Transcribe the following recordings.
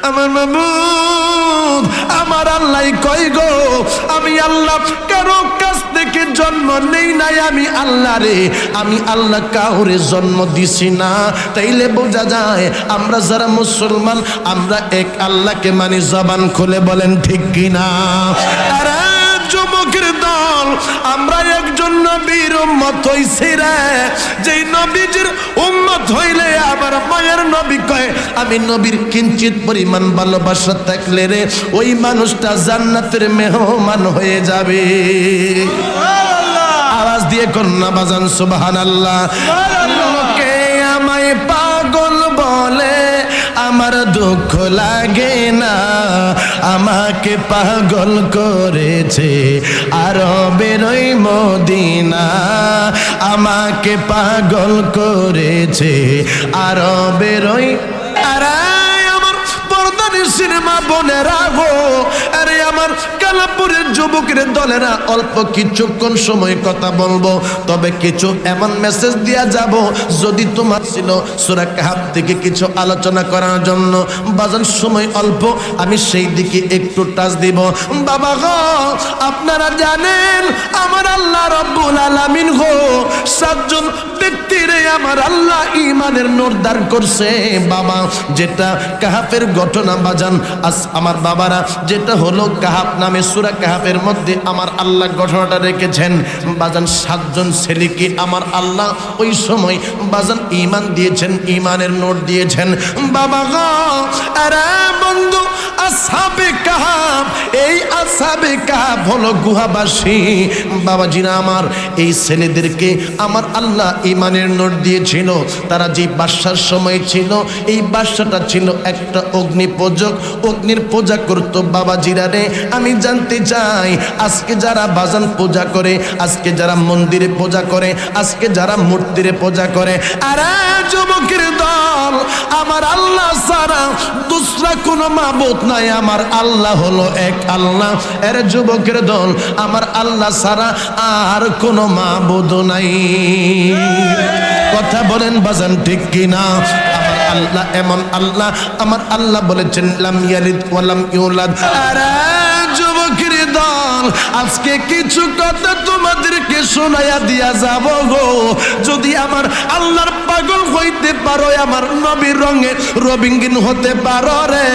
আমার মাবুদ আমার আল্লাহ কই গো আমি আল্লাহ কারো কাছ থেকে জন্ম নেই নাই আমি আল্লাহ রে আমি আল্লাহ কাউরে জন্ম দিছি না তাইলে বোঝা যায় আমরা যারা মুসলমান আমরা এক আল্লাহকে মানি জবান খুলে বলেন ঠিক কিনা আরে যুবকের দল আমরা একজন নবীর উম্মত হইছি রে যেই নবীজির উম্মত হইলে আবার মায়ের নবী কয় আমি নবীর কিঞ্চিত পরিমাণ ভালোবাসা থাকলে রে ওই মানুষটা জান্নাতের মেহমান হয়ে যাবে আওয়াজ দিয়ে কন্যা বাজান সুবহানাল্লাহ লোকে আমায় পাগল বলে আমার দুঃখ লাগে না আমাকে পাগল করেছে আরবের ওই মদিনা আমাকে পাগল করেছে আরবের ওই আমার পর্দানি সিনেমা বোনেরা গো আরে আমার কালাপুরের যুবকের দলেরা অল্প কিছুক্ষণ সময় কথা বলবো তবে কিছু এমন মেসেজ দিয়া যাব যদি তোমার ছিল সূরা কাহফ থেকে কিছু আলোচনা করার জন্য বাজান সময় অল্প আমি সেই দিকে একটু টাচ দিব বাবা গো আপনারা জানেন আমার আল্লাহ রাব্বুল আলামিন গো সাতজন ব্যক্তিরে আমার আল্লাহ ঈমানের নূর দান করছে বাবা যেটা কাহফের ঘটনা বাজান আজ আমার বাবারা যেটা হলো কাহফ নামে সূরা কাহফের মধ্যে আমার আল্লাহ ঘটনাটা রেখেছেন বাজান সাতজন ছেলেকে আমার আল্লাহ ওই সময় বাজান ঈমান দিয়েছেন ঈমানের নূর দিয়েছেন বাবা গো আরে বন্ধু আসহাবে কাহফ এই আসহাবে কাহফ হলো গুহাবাসী বাবাজিরা আমার এই ছেলেদেরকে আমার আল্লাহ ঈমানের নূর দিয়েছিল তারা যে বাদশার সময় ছিল এই বাদশাটা ছিল একটা অগ্নি পূজক অগ্নির পূজা করত বাবাজিরা রে আমি জানতে চাই আজকে যারা বাজান পূজা করে আজকে যারা মন্দিরে পূজা করে আজকে যারা মূর্তিরে পূজা করে আরে যুবকের দল আমার আল্লাহ ছাড়া দুসরা কোনো মাবুদ নাই আমার আল্লাহ হলো এক আল্লাহ এর যুবকের দল আমার আল্লাহ ছাড়া আর কোনো মাবুদ নাই কথা বলেন বাজান ঠিক কিনা আমার আল্লাহ এমন আল্লাহ আমার আল্লাহ বলেছেন লাম ইয়ালিদ ওয়া লাম ইউলাদ আরে যুবকের দল আজকে কিছু কথা তোমাদেরকে শোনায়া দিয়া যাব গো যদি আমার আল্লাহর পাগল হইতে পারো আমার নবীর রঙে রবিঙ্গিন হতে পারো রে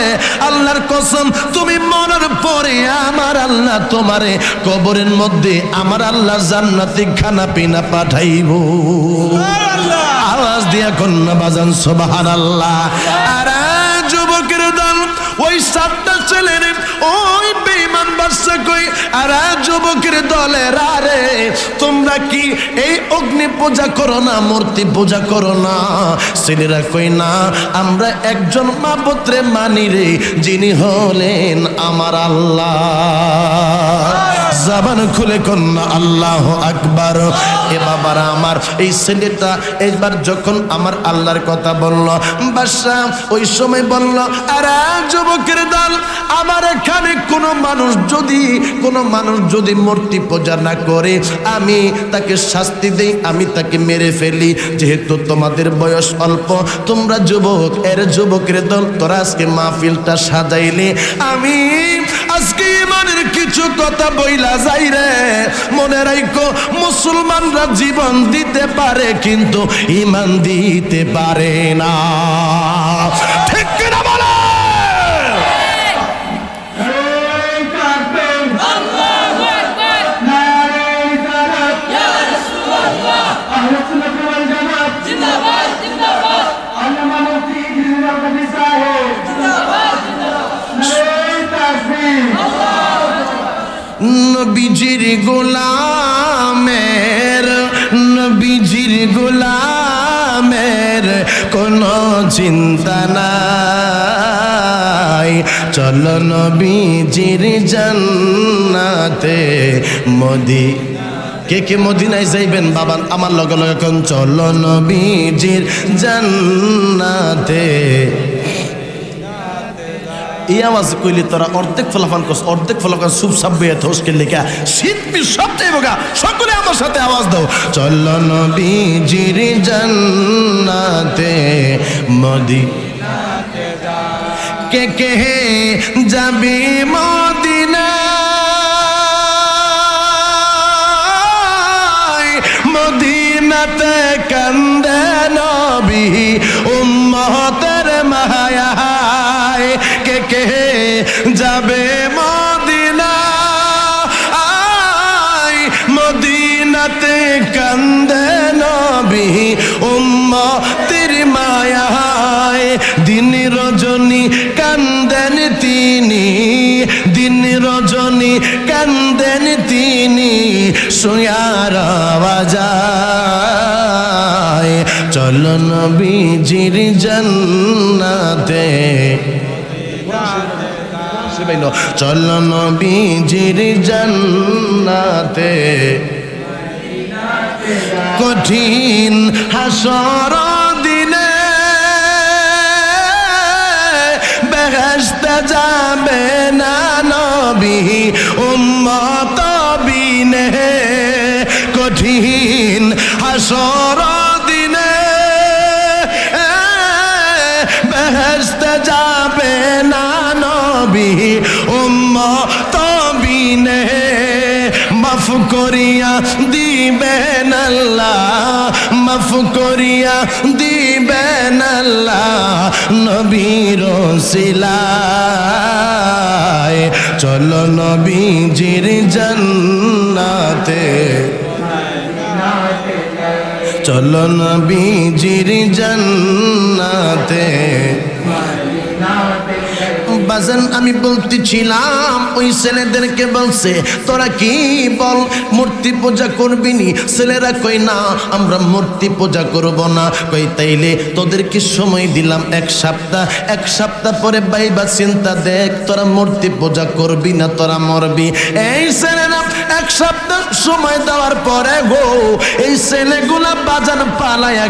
আল্লাহর কসম তুমি মরার পরে আমার আল্লাহ তোমারে কবরের মধ্যে আমার আল্লাহ জান্নাতি খানা পিনা পাঠাইবো আওয়াজ দিয়া কন্যা বাজান সুবহানাল্লাহ আরে যুবকের দল ওই সাতটা ছেলের ওই বেঈমান বাদশা কই আরে যুবকের দলের আরে তোমরা কি এই অগ্নি পূজা করো না মূর্তি পূজা করো না ছেলেরা কই না আমরা একজন মাবুদরে মানি রে যিনি হলেন আমার আল্লাহ জবান খুলে কন্যা আল্লাহু আকবার এ বাবারা আমার এই ছেলেটা একবার যখন আমার আল্লাহর কথা বলল বাদশা ওই সময় বলল আরে যুবকের দল আমার এখানে কোনো মানুষ যদি মূর্তি পূজা না করে আমি তাকে শাস্তি দেই আমি তাকে মেরে ফেলি যেহেতু তোমাদের বয়স অল্প তোমরা যুবক এর যুবকের দল তোরা আজকে মাহফিলটা সাজাইলে আমি আজকে ঈমানের কিছু কথা বইলা যাই রে মনে রাখো মুসলমানরা জীবন দিতে পারে কিন্তু ঈমান দিতে পারে না ঠিক কিনা বলে নবীজির গোলামের কোনো চিন্তা নাই চলো নবীজির জান্নাতে কে কে মদিনায় যাইবেন বাবা আমার লগে লগে কোন চলো নবীজির জান্নাতে এই আওয়াজ কইলে তোরা অর্ধেক ফলাফান করছ অর্ধেক ফলাফান সুপ সাব্বে হোসকে লেখা শীতবি সবটাই বোগা সকলে আমার সাথে আওয়াজ দাও চলো নবীজির জান্নাতে মদিনাতে কে কে যাবি মদিনা মদিনাতে কান্দে নবী উম্মতের মায়ায় কে কে যাবে মদিনা মদিনাতে কান্দে নবী উম্মতের মায়ায় দিন রজনী কান্দেন তিনি দিন রজনী কান্দেন তিনি শুয়ার আওয়াজায় চলো নবীজির জান্নাতে চলো নবীজির জান্নাতে কঠিন হাসর দিনে বেহেশতে যাবে না নবী উম্মত বিনে কঠিন হাসর দিনে বেহেশতে যাবে না নবী উম্মত বিনে মাফ করিয়া দিবেন আল্লাহ মাফ করিয়া দিবেন আল্লাহ নবীর ওসিলায় চলো নবীজির জান্নাতে চলো নবীজির জান্নাতে বাজান আমি বলতেছিলাম ওই ছেলেদেরকে বলছে তোরা কি বল মূর্তি পূজা করবি নি ছেলেরা কই না আমরা মূর্তি পূজা করব না কই তাইলে তোদেরকে সময় দিলাম এক সপ্তাহ পরে বাইবা চিন্তা দেখ তোরা মূর্তি পূজা করবি না তোরা মরবি এই ছেলেরা এক সপ্তাহ সময় দেওয়ার পরে গো এই ছেলেগুলা বাজান পালায়া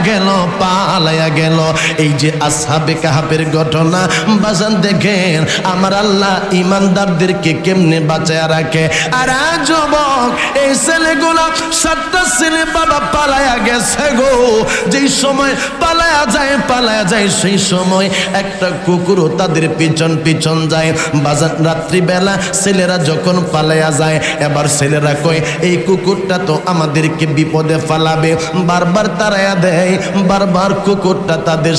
গেল এই যে আসহাবে কাহাফের ঘটনা বাজান দেখেন আমার আল্লাহ ইমানদারদেরকে কেমনে বাঁচায়া রাখে আর যুবক এই ছেলেগুলা 7টা ছেলে বাবা পালায়া গেছে গো যেই সময় পালায়া যায় সেই সময় একটা কুকুরও তাদের পিছন যায় বাজার রাত্রিবেলা ছেলেরা যখন পালায়া যায় এবার ছেলেরা কয় এই কুকুরটা তো আমাদেরকে বিপদে ফেলাবে বারবার তাড়ায়া দেয় বারবার কুকুরটা তাদের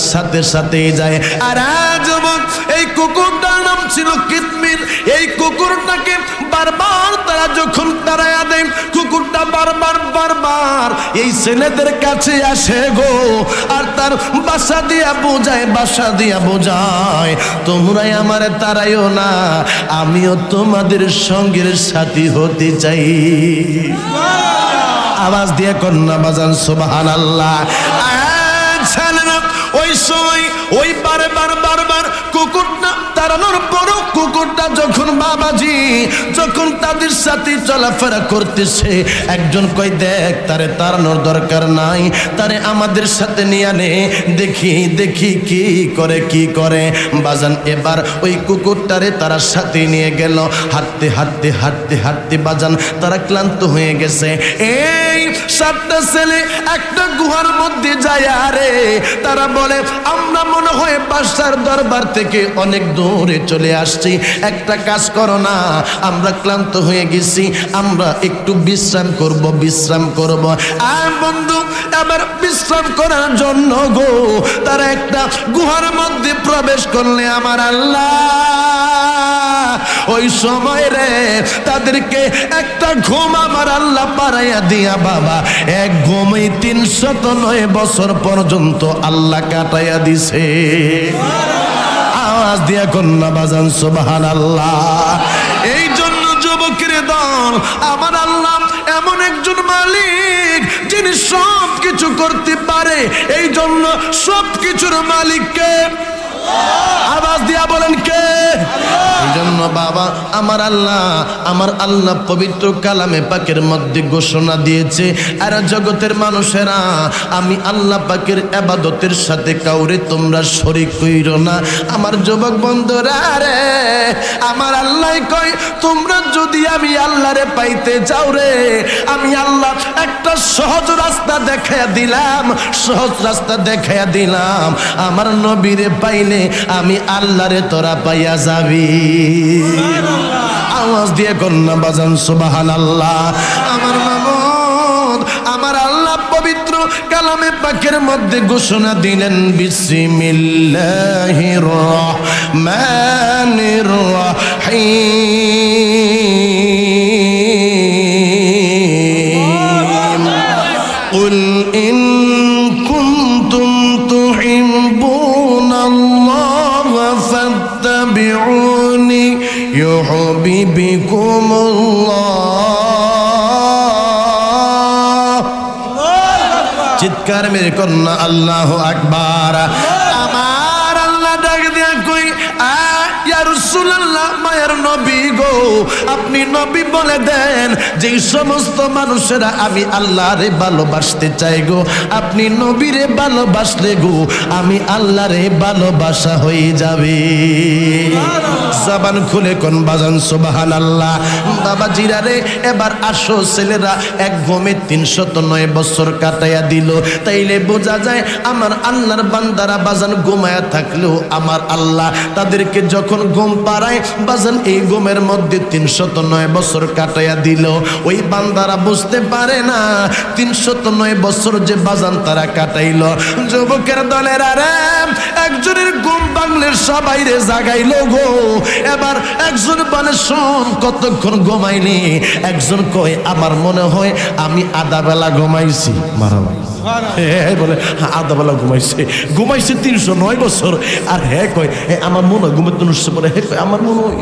সাথেই যায় আর যুবক এই কুকুরটার নাম ছিল কিতমির এই কুকুরটাকে বারবার তারা যখন তাড়ায়া দেয় কুকুরটা বারবার এই ছেলেদের কাছে আসে গো আর তার বাসা দিয়া বোঝায় তোমরাই আমারে তাড়াইও না আমিও তোমাদের সঙ্গের সাথী হতে চাই আওয়াজ দিয়ে কন্যা বাজান সুবহানাল্লাহ ওই সময় ওই বারবার কুকুরটা তাড়ানোর পর কুকুরটা যখন বাবাজি যখন তাদের সাথে চলাফেরা করতেছে একজন কই দেখ তারে তাড়ানোর দরকার নাই তারে আমাদের সাথে নিয়ে নে দেখি কি করে বাজান এবার ওই কুকুরটারে তারা সাথে নিয়ে গেল হাঁটতে বাজান তারা ক্লান্ত হয়ে গেছে এই 7টা ছেলে একটা গুহার মধ্যে যায় আরে তারা বলে আমরা মনে হয় বাদশার দরবার থেকে অনেক দূরে চলে আসছি একটা কাজ করো না আমরা ক্লান্ত হয়ে গেছি আমরা একটু বিশ্রাম করব আর বন্ধু আবার বিশ্রাম করার জন্য গো তারা একটা গুহার মধ্যে প্রবেশ করলে আমার আল্লাহ ওই সময় রে তাদেরকে একটা ঘুম আমার আল্লাহ পারাইয়া দিয়া বাবা এক ঘুমে 309 বছর পর্যন্ত আল্লাহ কাটাইয়া দিছে আওয়াজ দিয়া কন্যা বাজান সুবহানাল্লাহ এই জন্য যুবকের দল আমার আল্লাহ এমন একজন মালিক যিনি সব কিছু করতে পারে এই জন্য সব কিছুর মালিক কে আওয়াজ দিয়া বলেন কে এই জন্য শোনো বাবা, আমার আল্লাহ পবিত্র কালামে পাকের মধ্যে ঘোষণা দিয়েছে, আর জগতের মানুষেরা আমি আল্লাহ পাকের ইবাদতের সাথে কাউরে তোমরা শরীক কইরো না। আমার যুবক বন্ধুরা রে, আমার আল্লাহ কয় তোমরা যদি আমি আল্লাহরে পাইতে চাও রে, আমি আল্লাহ একটা সহজ রাস্তা দেখাইয়া দিলাম, সহজ রাস্তা দেখাইয়া দিলাম। আমার নবীরে পাইলে আমি আল্লাহরে তোরা পাইয়া যাবি। আওয়াজ দিয়ে কন্যা বাজান সুবহানাল্লাহ। আমার মামুদ, আমার আল্লাহ পবিত্র কালামে পাকের মধ্যে ঘোষণা দিলেন, বিসমিল্লাহির রহমানির রহিম। কুল ইন কুনতুম তুহিব্বুনাল্লাহা ফাত্তাবিউনি ইউহিব্বুকুমুল্লাহ। চিৎকার মেরে কন্যা আল্লাহু আকবার। আমার আল্লাহ ডাক দিয়া কই, ইয়া রাসূলুল্লাহ, মায়ের নবী গো, আপনি নবী বলে দেন যে সমস্ত মানুষেরা আমি আল্লাহরে ভালোবাসতে চাই গো, আপনি নবীরে ভালোবাসলে গো আমি আল্লাহরে ভালোবাসা হয়ে যাবে। জবান খুলে কোন বাজান সুবহানাল্লাহ। বাবা জিরারে, এবার আসো ছেলেরা, এক ঘুমে 309 বছর কাটাইয়া দিল। তাইলে বোঝা যায় আমার আল্লাহর বান্দারা বাজান ঘুমায়া থাকলেও আমার আল্লাহ তাদেরকে যখন ঘুম পাড়ায় বাজান এই ঘুমের মধ্যে 309 বছর কাটাইয়া দিল। ওই বান্দারা বুঝতে পারে না 309 বছর যে বাজান তারা কাটাইল। যুবকের দলের আরে একজনের ঘুম ভাঙলে সবাই রে জাগাইল গো। এবার একজন বলে শোন কতক্ষণ ঘুমাইলি? একজন কয় আমার মনে হয় আমি আধা বেলা ঘুমাইছি। বলে আধা বেলা ঘুমাইছে 309 বছর। আর হ্যাঁ কয় আমার মনে হয় ঘুমাতে পরে, হ্যাঁ কয় আমার মনে হয়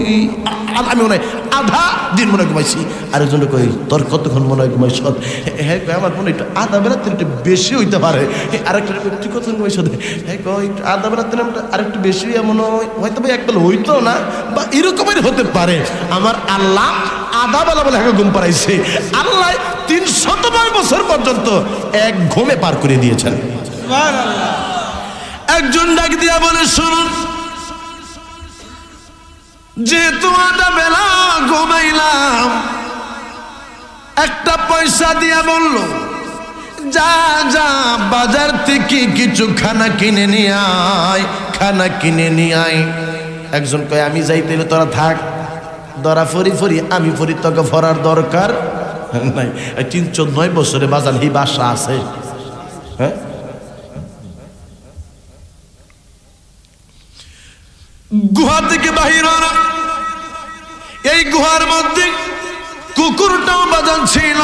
আমি মনে হয় আধা দিন মনে ঘুমাইছি। আরেকজন কই তোর কতক্ষণ মনে হয় ঘুমাইছ? হ্যাঁ কয় আমার মনে হয় একটু আধা বেলা দিন একটু বেশি হইতে পারে। আরেকটা তুই কতক্ষণ ঘুমাইছ? হ্যাঁ কয় আধা বেলা দিন আরেকটু বেশি মনে হয়, হয়তো ভাই একবেলা হইতো না বা এরকমের হতে পারে। আমার আল্লাহ আধা বেলা বলে হ্যাঁ ঘুম পাড়াইছে। আল্লাহ 309 বছর পর্যন্ত এক ঘুমে পার করে দিয়েছেন। একজন ডাক দিয়া বলে শুনুন, যেহেতু আধা বেলা ঘুমাইলাম, একটা পয়সা দিয়া বলল যা যা বাজার থেকে কিছু খানা কিনে নিয়ে আয়, খানা কিনে নিয়ে আয়। একজন কয় আমি যাইতে তোরা থাক, দরা ফরি ফরি আমি ফরি, তোকে ফরার দরকার নাই। 309 বছরে বাজার এই বাসা আছে। হ্যাঁ, গুহা থেকে বাহির হলো। এই গুহার মধ্যে কুকুরটাও বাজান ছিল।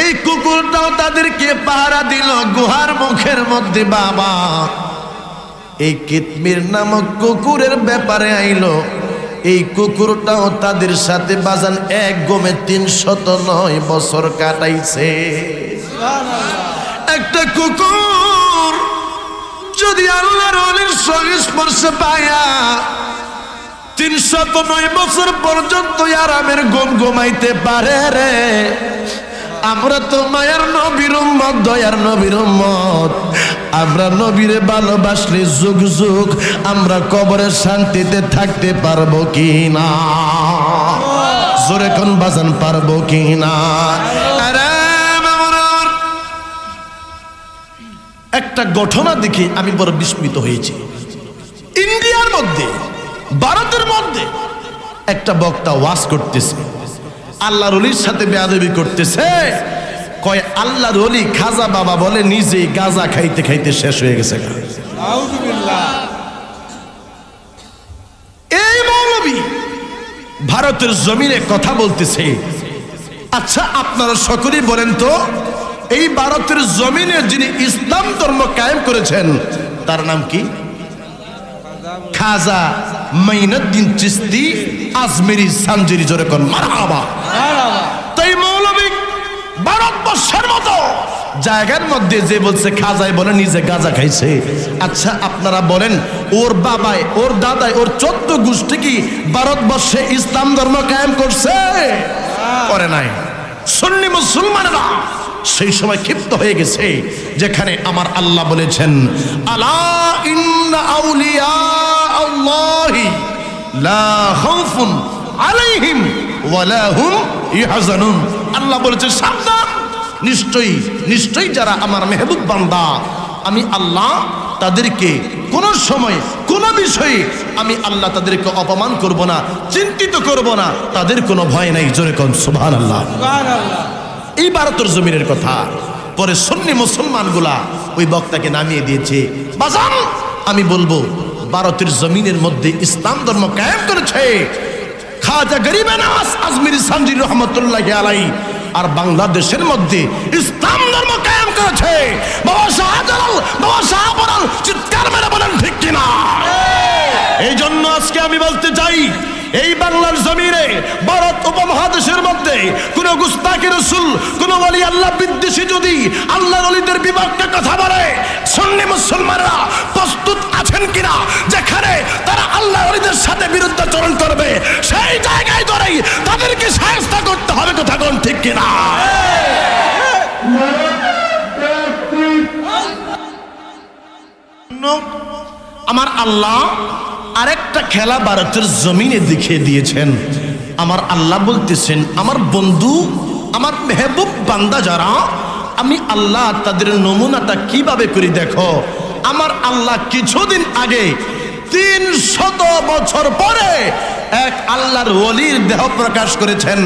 এই কুকুরটাও তাদেরকে পাহারা দিল গুহার মুখের মধ্যে। বাবা এই কিতমির নামক কুকুরের ব্যাপারে আইলো। এই কুকুরটাও তাদের সাথে বাজান এক গমে 309 বছর কাটাইছে। একটা কুকুর যদি আল্লাহর ওলির সংস্পর্শে পায়া 309 বছর পর্যন্ত আরামের ঘুম ঘুমাইতে পারে রে। আমরা তো মায়ের নবীর উম্মত, দয়ার নবীর উম্মত। আমরা নবীরে ভালোবাসলে যুগ যুগ আমরা কবরের শান্তিতে থাকতে পারবো কি না? জোরে কোন বাজান পারবো কি না? একটা ঘটনা দেখে আমি বড় বিস্মিত হয়েছি। ইন্ডিয়ার মধ্যে, ভারতের মধ্যে একটা বক্তা ওয়াজ করতেছে, আল্লাহর ওলির সাথে বেয়াদবি করতেছে। কয় আল্লাহর ওলি খাজা বাবা বলে নিজেই গাঁজা খাইতে খাইতে শেষ হয়ে গেছে। এই মৌলবী ভারতের জমিনে কথা বলতেছে। আচ্ছা আপনারা সকলেই বলেন তো, এই ভারতের জমিনে যিনি ইসলাম ধর্ম কায়েম করেছেন তার নাম কি? খাজা মাইনুদ্দিন চিশতি আজমেরি সানজেরি। জোরে কোন মারহাবা। তাই মৌলবী ভারতবর্ষের মতো জায়গার মধ্যে যে বলছে খাজাই বলে নিজে গাঁজা খাইছে। আচ্ছা আপনারা বলেন, ওর বাবাই, ওর দাদাই, ওর 14 গোষ্ঠী কি ভারতবর্ষে ইসলাম ধর্ম কায়েম করছে? করে নাই। সুন্নি মুসলমানেরা সেই সময় ক্ষিপ্ত হয়ে গেছে, যেখানে আমার আল্লাহ বলেছেন, আলা ইন্না আউলিয়া আল্লাহি লা খাউফুন আলাইহিম ওয়ালা হুম ইয়াহজানুন। আল্লাহ বলেছে সাবধান, নিশ্চয়ই নিশ্চয়ই যারা আমার মেহবুব বান্দা, আমি আল্লাহ তাদেরকে কোনো সময় কোনো বিষয়ে আমি আল্লাহ তাদেরকে অপমান করব না, চিন্তিত করব না, তাদের কোনো ভয় নাই। জোরে কোন সুবহানাল্লাহ। এই ভারতের জমিনের কথা। পরে সুন্নি মুসলমানগুলা ওই বক্তাকে নামিয়ে দিয়েছে। বাজান আমি বলবো, ভারতের জমিনের মধ্যে ইসলাম ধর্ম কায়েম করেছে খাজা গরিবে নওয়াজ আজমিরি সানজি রহমতুল্লাহি আলাইহি, আর বাংলাদেশের মধ্যে ইসলাম ধর্ম কায়েম করেছে বাবা শাহজালাল, বাবা শাহপরান। চিৎকার মেরে বলেন ঠিক কিনা? এই জন্য আজকে আমি বলতে চাই, এই বাংলার জমিনে ভারত উপমহাদেশের মধ্যে কোন গুস্তাকি রাসূল, কোন ওলি আল্লাহ বিদ্বেষী যদি আল্লাহর ওলিদের বিপক্ষে কথা বলে, সুন্নি মুসলমানরা প্রস্তুত আছেন কিনা যেখানে তারা আল্লাহর ওলিদের সাথে বিরুদ্ধাচরণ করবে, সেই জায়গায় ধরেই তাদেরকে শায়েস্তা করতে হবে। কথা কোন ঠিক কিনা? আমার আল্লাহ আরেকটা খেলা ভারতের জমিনে দেখিয়ে দিয়েছেন। আমার আল্লাহ বলতেছেন, আমার বন্ধু, আমার মেহবুব বান্দা যারা, আমি আল্লাহ তাদের নমুনাটা কিভাবে করি দেখো। আমার আল্লাহ কিছুদিন আগে 300 বছর পরে এক আল্লাহর ওলির দেহ প্রকাশ করেছেন।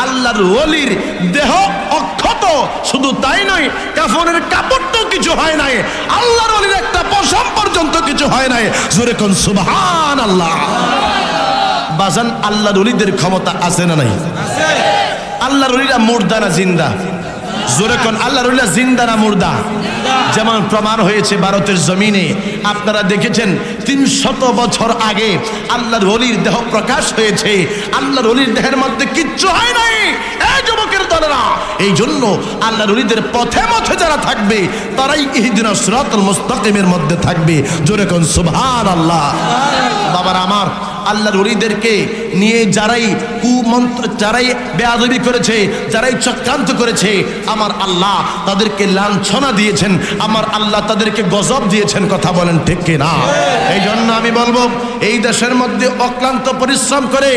আল্লাহর ওলির দেহ অক্ষত, শুধু তাই নয়, কাফনের কাপড়টাও কিছু হয় নাই, আল্লাহর ওলির একটা পশম পর্যন্ত কিছু হয় নাই। জোরে কোন সুবহানাল্লাহ। বাজান আল্লাহর ওলিদের ক্ষমতা আছে না নাই? আল্লাহর ওলিরা মুর্দা না জিন্দা? জোরে কোন আল্লাহর ওলিরা জিন্দা না মুর্দা? যেমন প্রমাণ হয়েছে ভারতের জমিনে, আপনারা দেখেছেন 300 বছর আগে আল্লাহর ওলির দেহ প্রকাশ হয়েছে। আল্লাহর ওলির দেহের মধ্যে কিচ্ছু হয় নাই। এই যুবকের দলেরা, এই জন্য আল্লাহর ওলিদের পথে পথে যারা থাকবে তারাই ইহদিনাস সিরাতাল মুস্তাকিমের মধ্যে থাকবে। জোরে কোন সুবহানাল্লাহ। বাবার আমার, আল্লাহর ওলিদেরকে নিয়ে যারাই কুমন্ত্র, যারাই বেয়াদবি করেছে, যারাই চক্রান্ত করেছে, আমার আল্লাহ তাদেরকে লাঞ্ছনা দিয়েছেন, আমার আল্লাহ তাদেরকে গজব দিয়েছেন। কথা বলেন ঠিক কিনা? এই জন্য আমি বলবো, এই দেশের মধ্যে অক্লান্ত পরিশ্রম করে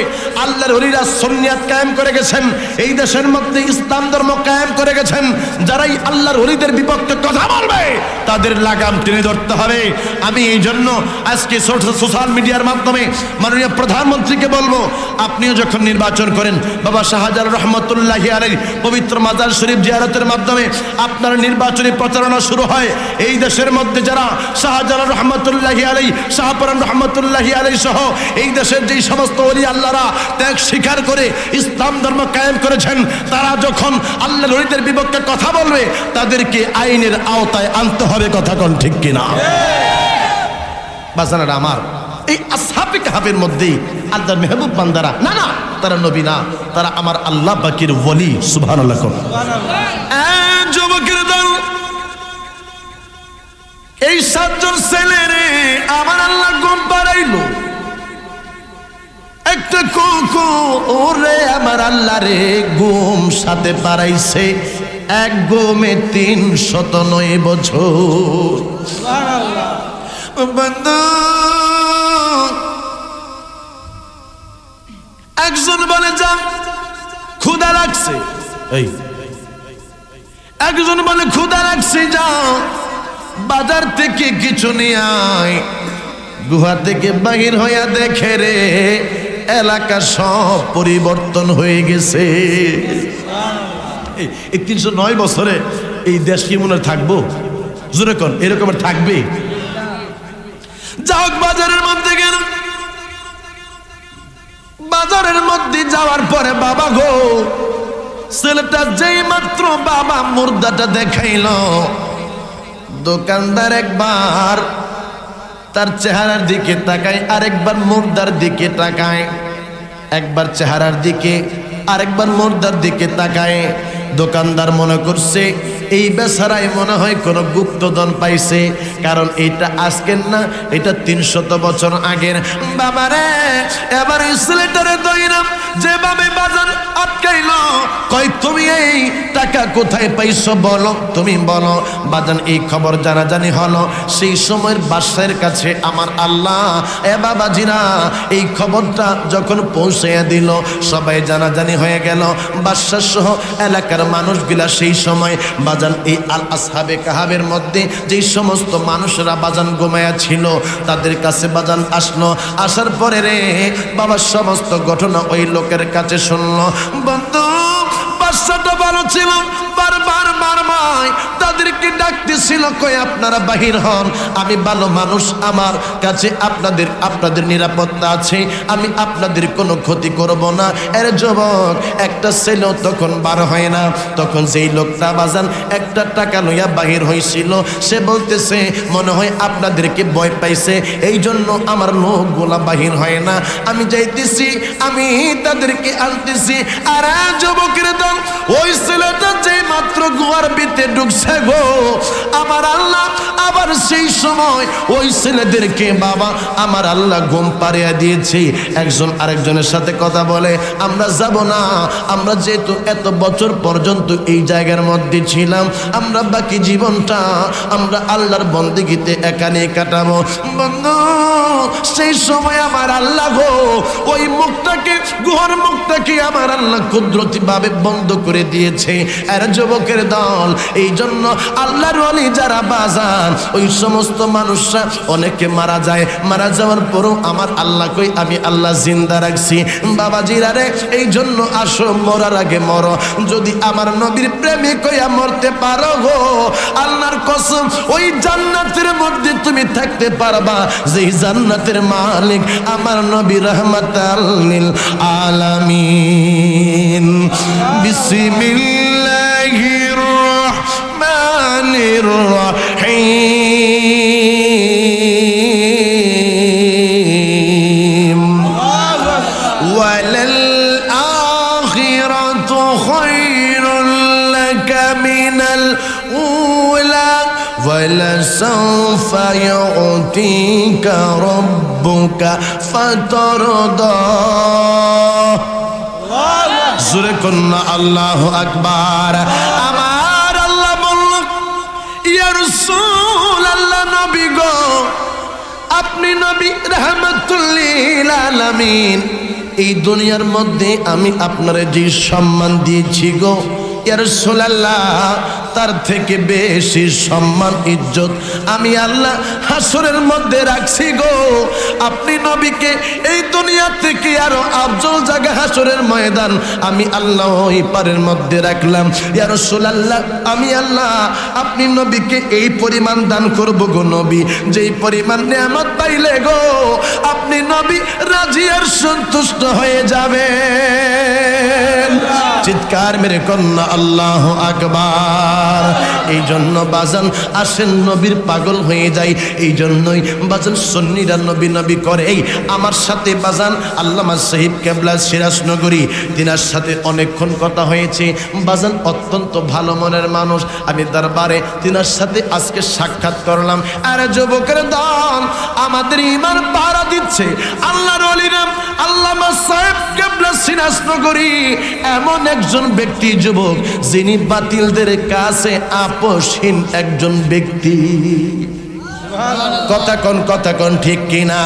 আল্লাহর ওলিরা সুন্নিয়াত কায়েম করে গেছেন, এই দেশের মধ্যে ইসলাম ধর্ম কায়েম করে গেছেন। যারাই আল্লাহর ওলিদের বিপক্ষে কথা বলবে তাদের লাগাম টেনে ধরতে হবে। আমি এই জন্য আজকে সোশ্যাল মিডিয়ার মাধ্যমে মাননীয় প্রধানমন্ত্রীকে বলবো, আপনিও যখন নির্বাচন করেন, বাবা শাহজালাল রহমতুল্লাহি আলাইহি পবিত্র মাজার শরীফ জিয়ারতের মাধ্যমে আপনার নির্বাচনী প্রচারণা শুরু হয়। এই দেশের মধ্যে যারা শাহজালাল রহমতুল্লাহি আলাইহি, শাহপরান রহমতুল্লাহি আলাইহি সহ এই দেশের যেই সমস্ত ওলি আল্লাহরা ত্যাগ স্বীকার করে ইসলাম ধর্ম কায়েম করেছেন, তারা যখন আল্লাহর ওলিদের বিপক্ষে কথা বলবে তাদেরকে আইনের আওতায় আনতে হবে। কথা কোন ঠিক কিনা? বাজানারা আমার, এই আসহাবে কাহফের মধ্যে আল্লাহর মেহবুব বান্দারা না, না তারা নবী না, তারা আমার আল্লাহ পাকের ওলি। সুবহানাল্লাহ। যুবকের দল, এই 7 জন ছেলেরে আমার আল্লাহ ঘুম পাড়াইলো। একটা কুকুরে আমার আল্লাহ রে ঘুম সাথে পাড়াইছে, এক ঘুমে 309 বছর। বন্ধু, একজন বলে যা ক্ষুধা লাগছে, এই একজন বলে ক্ষুধা লাগছে, যাও বাজার থেকে কিছু নিয়ে আয়। গুহা থেকে বাহির হইয়া দেখে রে এলাকা সব পরিবর্তন হয়ে গেছে। এই 309 বছরে এই দেশ কি মনে থাকবো? জোরে কোন এরকম থাকবে? যাও বাজারের মধ্যে গেল, বাজারের মধ্যে যাওয়ার পরে বাবা গো, ছেলেটা যেই মাত্র বাবা মুর্দাটা দেখাইল, দোকানদার একবার তার চেহারার দিকে তাকায়, আরেকবার মুর্দার দিকে তাকায়, একবার চেহারার দিকে আরেকবার মুর্দার দিকে তাকায়। দোকানদার মনে করছে এই বেচারাই মনে হয় কোনো গুপ্তধন পাইছে, কারণ এটা আজকের না, এটা 300 বছর আগের। বাবারে এবার এই ছেলেটারে দইরাম যেভাবে বাজান আটকাইলো, কই তুমি এই টাকা কোথায় পাইছো বলো, তুমি বলো। বাজান এই খবর জানাজানি হলো, সেই সময়ের বাদশাহের কাছে আমার আল্লাহ এ বাবাজিরা এই খবরটা যখন পৌঁছাইয়া দিল, সবাই জানাজানি হয়ে গেল, বাদশা সহ এলাকার মানুষগুলা। সেই সময় বাজান এই আল আসহাবে কাহাবের মধ্যে যে সমস্ত মানুষরা বাজান ঘুমায়া ছিল তাদের কাছে বাজান আসলো। আসার পরে রে বাবা সমস্ত ঘটনা ওই লোকের কাছে শুনলো। বন্ধু বাদশাটা ভালো ছিল, বারবার মারমায় তাদেরকে ডাকতেছিল, কই আপনারা বাহির হন, আমি ভালো মানুষ, আমার কাছে আপনাদের নিরাপত্তা আছে, আমি আপনাদের কোনো ক্ষতি করব না। এর যুবক একটা ছেলেও তখন বার হয় না। তখন যেই লোকটা বাজান একটা টাকা লইয়া বাহির হয়েছিল, সে বলতেছে মনে হয় আপনাদেরকে ভয় পাইছে, এই জন্য আমার লোকগুলা বাহির হয় না, আমি যাইতেছি, আমি তাদেরকে আনতেছি। আর যুবকের দল ওই ছেলেটা যে মাত্র গুহার ভিতরে ঢুকছে গো, আমার আল্লাহ আবার সেই সময় ওই ছেলেদেরকে বাবা আমার আল্লাহ ঘুম পাড়িয়ে দিয়েছে। একজন আরেকজনের সাথে কথা বলে, আমরা যাব না, আমরা যেহেতু এত বছর পর্যন্ত এই জায়গার মধ্যে ছিলাম, আমরা বাকি জীবনটা আমরা আল্লাহর বন্দেগীতে এখানে কাটাবো। বন্ধু সেই সময় আমার আল্লাহ গো ওই মুখটাকে, গুহার মুখটাকে আমার আল্লাহ কুদরতি ভাবে বন্ধ করে দিয়েছে। আর যুবকের দল এই জন্য আল্লাহর ওলি যারা বাজান ওই সমস্ত মানুষরা অনেকে মারা যায়, মারা যাওয়ার পরও আমার আল্লাহ কই আমি আল্লাহ জিন্দা রাখছি। বাবাজিরা রে এই জন্য আসো মরার আগে মরো, যদি আমার নবীর প্রেমিক হইয়া মরতে পারো গো আল্লাহর কসম ওই জান্নাতের মধ্যে তুমি থাকতে পারবা যেই জান্নাতের মালিক আমার নবী রাহমাতাল লিল আলামিন। বিসমিল্লাহির রাহমানির রাহিম। ওয়ালাল আখিরাতু খায়রুল লাকা মিনাল উলা ওয়ালাসাউফা ইউতিকা রাব্বুকা ফাতারদা। জোরে কন্না আল্লাহু আকবার। আমার আল্লাহ বলল ইয়া রাসূলুল্লাহ, নবী গো আপনি নবী রাহমাতুল লিল আলামিন, এই দুনিয়ার মধ্যে আমি আপনারে যে সম্মান দিয়েছি গো ইয়া রাসূলুল্লাহ, তার থেকে বেশি সম্মান ইজ্জত আমি আল্লাহ হাসরের মধ্যে রাখছি গো। আপনি নবীকে এই দুনিয়া থেকে আরো আফজল জায়গা হাসরের ময়দান আমি আল্লাহ ওই পারের মধ্যে রাখলাম। ইয়া রাসূলুল্লাহ আমি আল্লাহ আপনি নবীকে এই পরিমাণ দান করব গো নবী, যেই পরিমাণ নেয়ামত পাইলে গো আপনি নবী রাজি আর সন্তুষ্ট হয়ে যাবেন। চিৎকার মেরে কন্যা আল্লাহু আকবার। এই জন্য বাজান আসেন নবীর পাগল হয়ে যায়, এই জন্যই বাজান সুন্নিরা নবী নবী করে। এই আমার সাথে বাজান আল্লামা সাহিব কেবলা সিরাজনগরী, তিনার সাথে অনেকক্ষণ কথা হয়েছে। বাজান অত্যন্ত ভালো মনের মানুষ, আমি দরবারে তিনার সাথে আজকে সাক্ষাৎ করলাম। আর যুবকের দল আমাদের ইমান পাহারা দিচ্ছে আল্লাহর ওলিরা আল্লামা সাহেব কেবলা সিরাজনগরী এমন একজন ব্যক্তি যুবক যিনি বাতিলদের কাছে আপোষহীন একজন ব্যক্তি। কথা কন ঠিক কিনা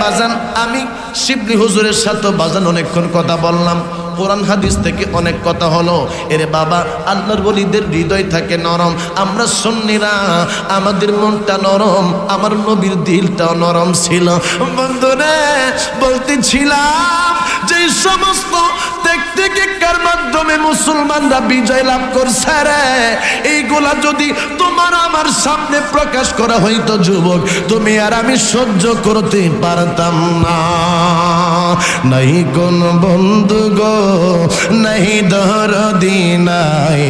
বাজান? আমি শিবলি হুজুরের সাথে বাজান অনেকক্ষণ কথা বললাম, কোরআন হাদিস থেকে অনেক কথা হলো। এরে বাবা আল্লাহর ওলিদের হৃদয় থাকে নরম, আমরা সুন্নিরা আমাদের মনটা নরম, আমার নবীর দিলটাও নরম ছিল। বন্ধুরা বলতেছিলাম যে সমস্ত টেকনিকের মাধ্যমে মুসলমানরা বিজয় লাভ করছে রে, এইগুলা যদি তোমার আমার সামনে প্রকাশ করা হইতো যুবক, তুমি আর আমি সহ্য করতে পারতাম না। নাই কোন বন্ধু গো নাই দরদি নাই,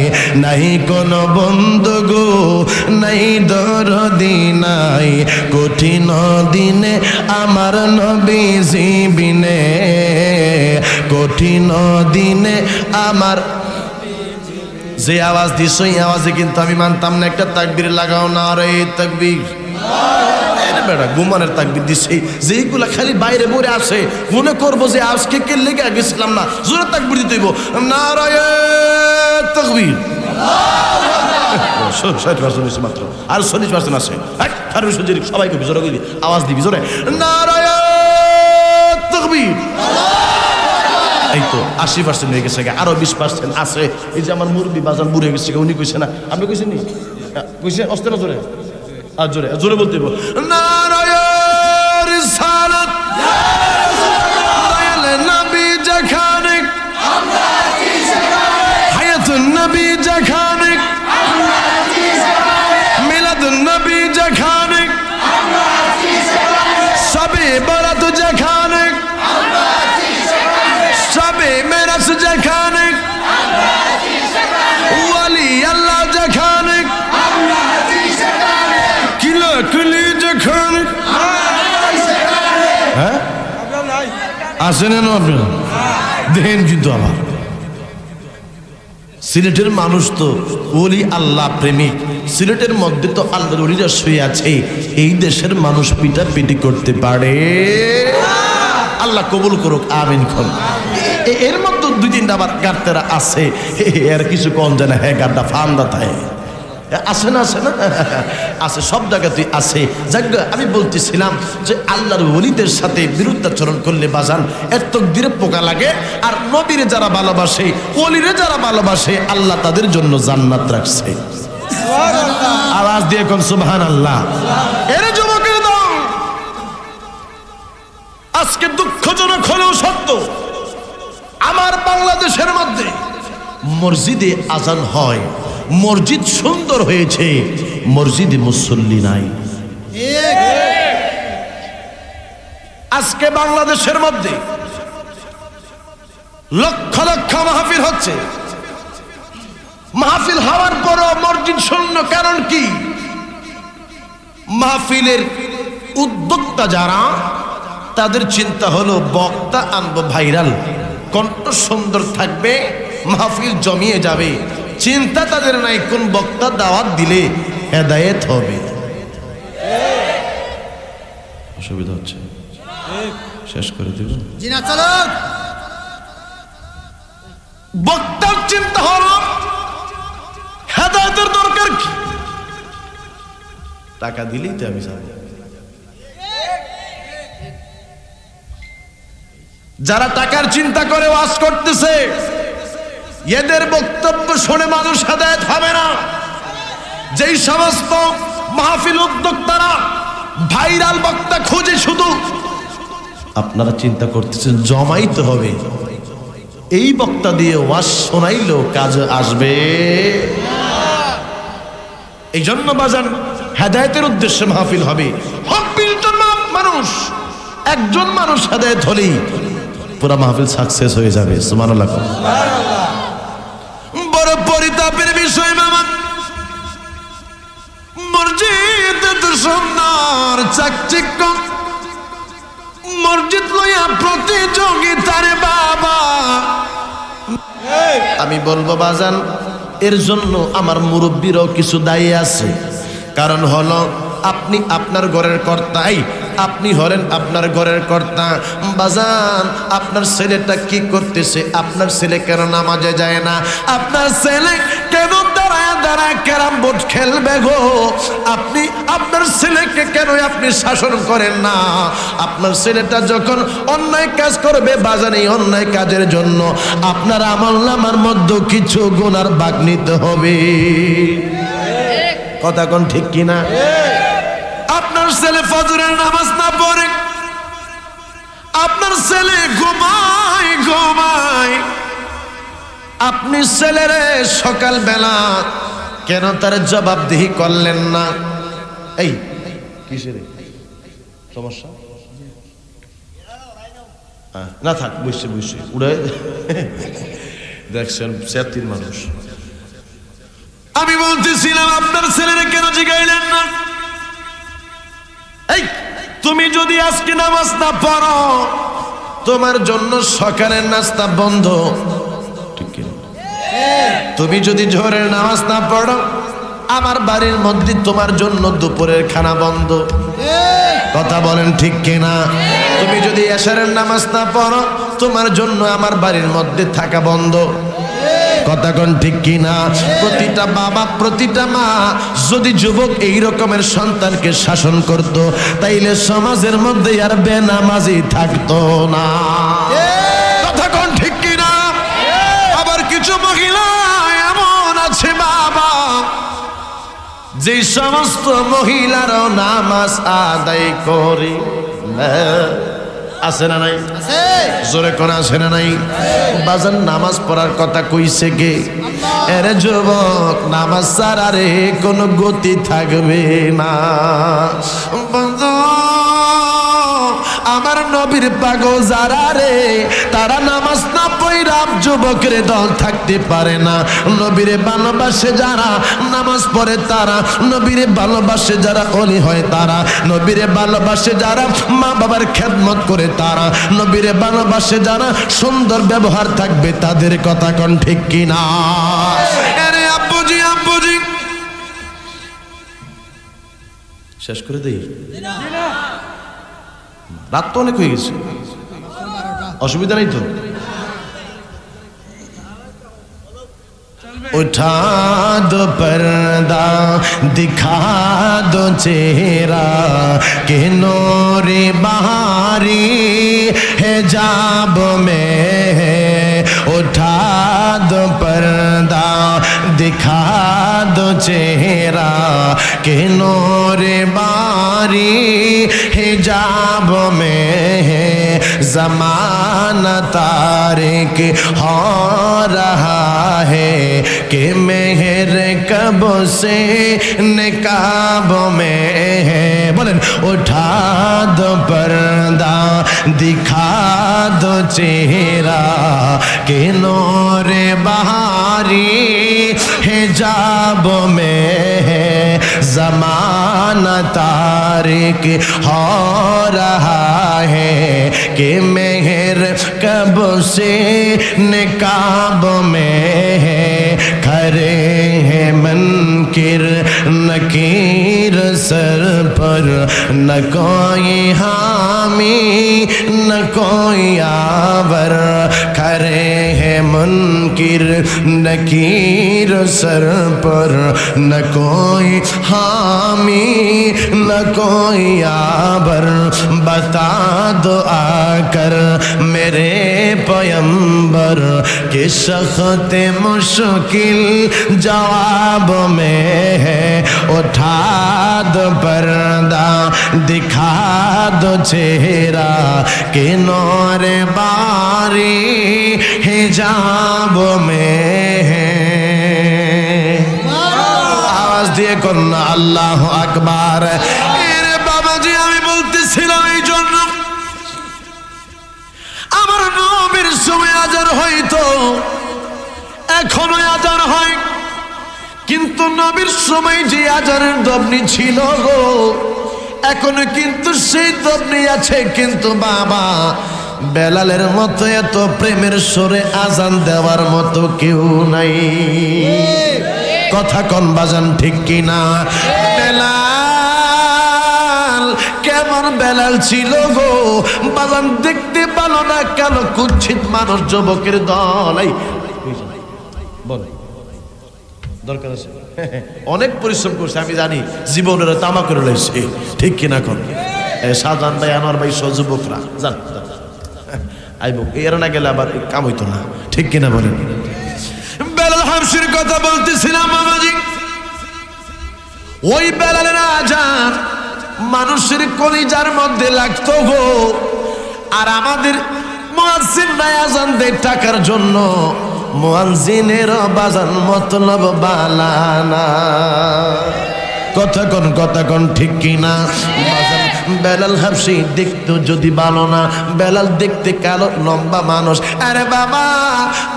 নাই কোন বন্ধু গো নাই দরদি নাই, কঠিন দিনে আমার নবীজি বিনে, কঠিন দিনে আমার যে আওয়াজ দিছ এই আওয়াজে কিন্তু আমি মানতাম না একটা তাকবীর লাগাও না রে তাকবীর বেটা গুমানের তাকবীর দিছে যেইগুলা খালি বাইরে বলে আসে মনে করবো যে আজকে কে লেগে গেছিলাম না জোরে তাকবীর দিতে হইব নারায়ে তাকবীর 60% মাত্র আর 40% আছে সবাইকে জোরে করি আওয়াজ দিবি জোরে নারায়ে তাকবীর এই তো 80% হয়ে গেছে আরো 20% আছে এই যে আমার মুরব্বি বাজান বুড়ে গেছে উনি কইছে না আপনি কইছেন নি কইছে অস্তে না জোরে আর জোরে জোরে বলতে হইব নারায়ে রিসালাত দয়াল নবী যেখানে আমরা আছি সেখানে হায়াতুন নবী যেখানে আমরা আছি সেখানে মিলাদুন নবী যেখানে আমরা আছি সেখানে সবে বরাত যেখানে আমরা আছি সেখানে সবে মেরাজ যেখানে আমরা আছি সেখানে ওয়ালি আল্লাহ যেখানে আমরা আছি সেখানে কিলা কুলি যেখানে হ্যাঁ আসেন না আপনারা দেখেন কিন্তু আবার সিলেটের মানুষ তো ওলি আল্লাহ প্রেমিক সিলেটের মধ্যে তো আল্লাহর ওলিরা শুয়ে আছে এই দেশের মানুষ পিটাপিটি করতে পারে আল্লাহ কবুল করুক আমিন খন এর মধ্যে দুই তিনটা আবার গার্তেরা আছে এর কিছু কম জানে হ্যাঁ গাড্ডা ফান্দা থাকে আছে না আছে সব জায়গাতেই আছে যাক আমি বলতেছিলাম যে আল্লাহর ওলিদের সাথে বিরুদ্ধাচরণ করলে বাজান এর তকদিরে পোকা লাগে আর নবীরে যারা ভালোবাসে ওলিরে যারা ভালোবাসে আল্লাহ তাদের জন্য জান্নাত রাখছে আওয়াজ দিয়ে কোন সুবহানাল্লাহ এর যুবকের দল আজকে দুঃখজনক হলেও সত্য আমার বাংলাদেশের মধ্যে মসজিদে আজান হয় মসজিদ সুন্দর হয়েছে মসজিদে মুসল্লি নাই আজকে বাংলাদেশের মধ্যে লক্ষ লক্ষ মাহফিল হচ্ছে মাহফিল হওয়ার পরও মসজিদ শূন্য কারণ কি মাহফিলের উদ্যোক্তা যারা তাদের চিন্তা হলো বক্তা আনবো ভাইরাল কণ্ঠ সুন্দর থাকবে মাহফিল জমিয়ে যাবে চিন্তা তাদের নাই কোন বক্তা দাওয়াত দিলে হেদায়েত হবে অসুবিধা হচ্ছে শেষ করে দিব জি না চলো বক্তার চিন্তা হলো হেদায়েতের দরকার কি টাকা দিলেই তো আমি যাব যারা টাকার চিন্তা করে ওয়াজ করতেছে এদের বক্তব্য শুনে মানুষ হেদায়েত হবে না যেই সমস্ত মাহফিল উদ্যোক্তারা ভাইরাল বক্তা খুঁজে শুধু আপনারা চিন্তা করতেছেন জমাইতে হবে এই বক্তা দিয়ে ওয়াজ শোনাইলো কাজ আসবে এই জন্য বাজান হেদায়েতের উদ্দেশ্যে মাহফিল হবে হক বিলজন মানুষ একজন মানুষ হেদায়েত হলেই পুরো মাহফিল সাকসেস হয়ে যাবে সুবহানাল্লাহ বড় পরিতাপের বিষয় মামা মসজিদ তো সুন্দর চাকচিক্য মসজিদ লইয়া প্রতিযোগিতার বাবা আমি বলবো বাজান এর জন্য আমার মুরব্বীরাও কিছু দায়ী আছে কারণ হলো আপনি আপনার ঘরের কর্তাই আপনি হলেন আপনার ঘরের কর্তা বাজান আপনার ছেলেটা কি করতেছে আপনার ছেলে কেন নামাজে যায় না আপনার ছেলে কেন দাঁড়ায় দাঁড়ায় ক্যারাম বোর্ড খেলবে গো আপনি আপনার ছেলেকে কেন আপনি শাসন করেন না আপনার ছেলেটা যখন অন্যায় কাজ করবে বাজান এই অন্যায় কাজের জন্য আপনার আমলনামার মধ্যে কিছু গুনার ভাগ নিতে হবে কথা কোন ঠিক কিনা আপনার ছেলে ফজরের নামাজ না পড়ে আপনার ছেলে ঘুমায় আপনি ছেলেরে সকাল বেলা কেন তার জবাবদিহি করলেন না এই কিসের সমস্যা না থাক বুঝছে উড়ে দেখছেন 73 মানুষ আমি বলতেছিলাম আপনার ছেলেরে কেন জিগাইলেন না এই তুমি যদি আজকে নামাজ না পড়ো তোমার জন্য সকালের নাস্তা বন্ধ ঠিক তুমি যদি জোহরের নামাজ না পড়ো আমার বাড়ির মধ্যে তোমার জন্য দুপুরের খানা বন্ধ। কথা বলেন ঠিক কিনা? তুমি যদি এশারের নামাজ না পড়ো তোমার জন্য আমার বাড়ির মধ্যে থাকা বন্ধ। কথা কোন ঠিক কিনা? প্রতিটা বাবা প্রতিটা মা যদি যুবক এই রকমের সন্তানকে শাসন করত তাইলে সমাজের মধ্যে আর বেনামাজি থাকতো না। কথা কোন ঠিক কিনা? আবার কিছু মহিলা এমন আছে বাবা যে সমস্ত মহিলারাও নামাজ আদায় করে আছে না নাই? জোরে কোন আছে না নাই? বাজান নামাজ পড়ার কথা কইছে কে? এরে যুবক নামাজ ছাড়া রে কোনো গতি থাকবে না। বন্ধু আমার নবীর পাগল যারা রে তারা নামাজ না পড়া যুবকের দল থাকতে পারে না। নবীরে ভালোবাসে যারা নামাজ পড়ে তারা, নবীরে ভালোবাসে যারা ওলি হয় তারা, নবীরে ভালোবাসে যারা মা বাবার খেদমত করে তারা, নবীরে ভালোবাসে যারা সুন্দর ব্যবহার থাকবে তাদের। কথা কোন ঠিক কিনা? আরে আব্বুজি আব্বুজি শেষ করে দেই, রাত তো অনেক হয়ে গেছে, অসুবিধা নেই তো? उठा दो पर्दा दिखा दो चेहरा के नूरे बहारी हिजाब में है। उठा दो पर्दा दिखा दो चेहरा के नूरे बारी हिजाब में है। ज़माना तारिक हो रहा है कि मेहर कब से निकाब में है। बोलें उठा दो पर्दा दिखा दो चेहरा के नूरे बहारी हिजाब में है। ज़माना तारिक हो रहा है कि मेहर कब से निकाब में है। खरे हैं मुनकिर नकीर सर पर न कोई हामी न कोई आवर। खरे हैं मुनकिर नकीर सर पर न कोई हामी न कोई आवर। बता दो आकर मेरे पैगंबर कि सख्त मुश्किल जवाब में है। उठा दो पर्दा दिखा दो चेहरा कि नूर बारी हिजाब में है। आवाज दिए कन्ना अल्लाहु আকবার। এরে বাবাজি আমি বলতেছিলাম এই জন্য আমার নবীর সময় আজান হইতো, এখনো আজান হয়, কিন্তু নবীর সময় যে আজানের দবনি ছিল গো এখনো কিন্তু সেই দবনি আছে। কিন্তু বাবা বেলালের মতো এত প্রেমের সুরে আজান দেওয়ার মতো কেউ নাই। কথা কোন বাজান ঠিক কিনা? বেলাল কেমন বেলাল ছিল গো বাজান, দেখতে ভালো না কালো কুচ্ছিত মানুষ যুবকের দল। বল দরকার আছে, অনেক পরিশ্রম করছে আমি জানি, জীবনের তামা করে রয়েছে, ঠিক কিনা কোন? শাহজাহান ভাই আনোয়ার ভাই সহ যুবকরা জান আইব, এরা না গেলে আবার কাম হইতো না, ঠিক কিনা বলেন? বেলাল হাবশির কথা বলতেছিলাম বাবাজি। ওই বেলালের আজান মানুষের কলিজার মধ্যে লাগতো গো। আর আমাদের মুয়াজ্জিন ভাই আজান দেয় টাকার জন্য, মুয়াজ্জিনের বাজান মতলব বালানা। কথা কোন ঠিক কিনা? বেলাল হাবশি দেখতো যদি ভালো না, বেলাল দেখতে কালো লম্বা মানুষ। আরে বাবা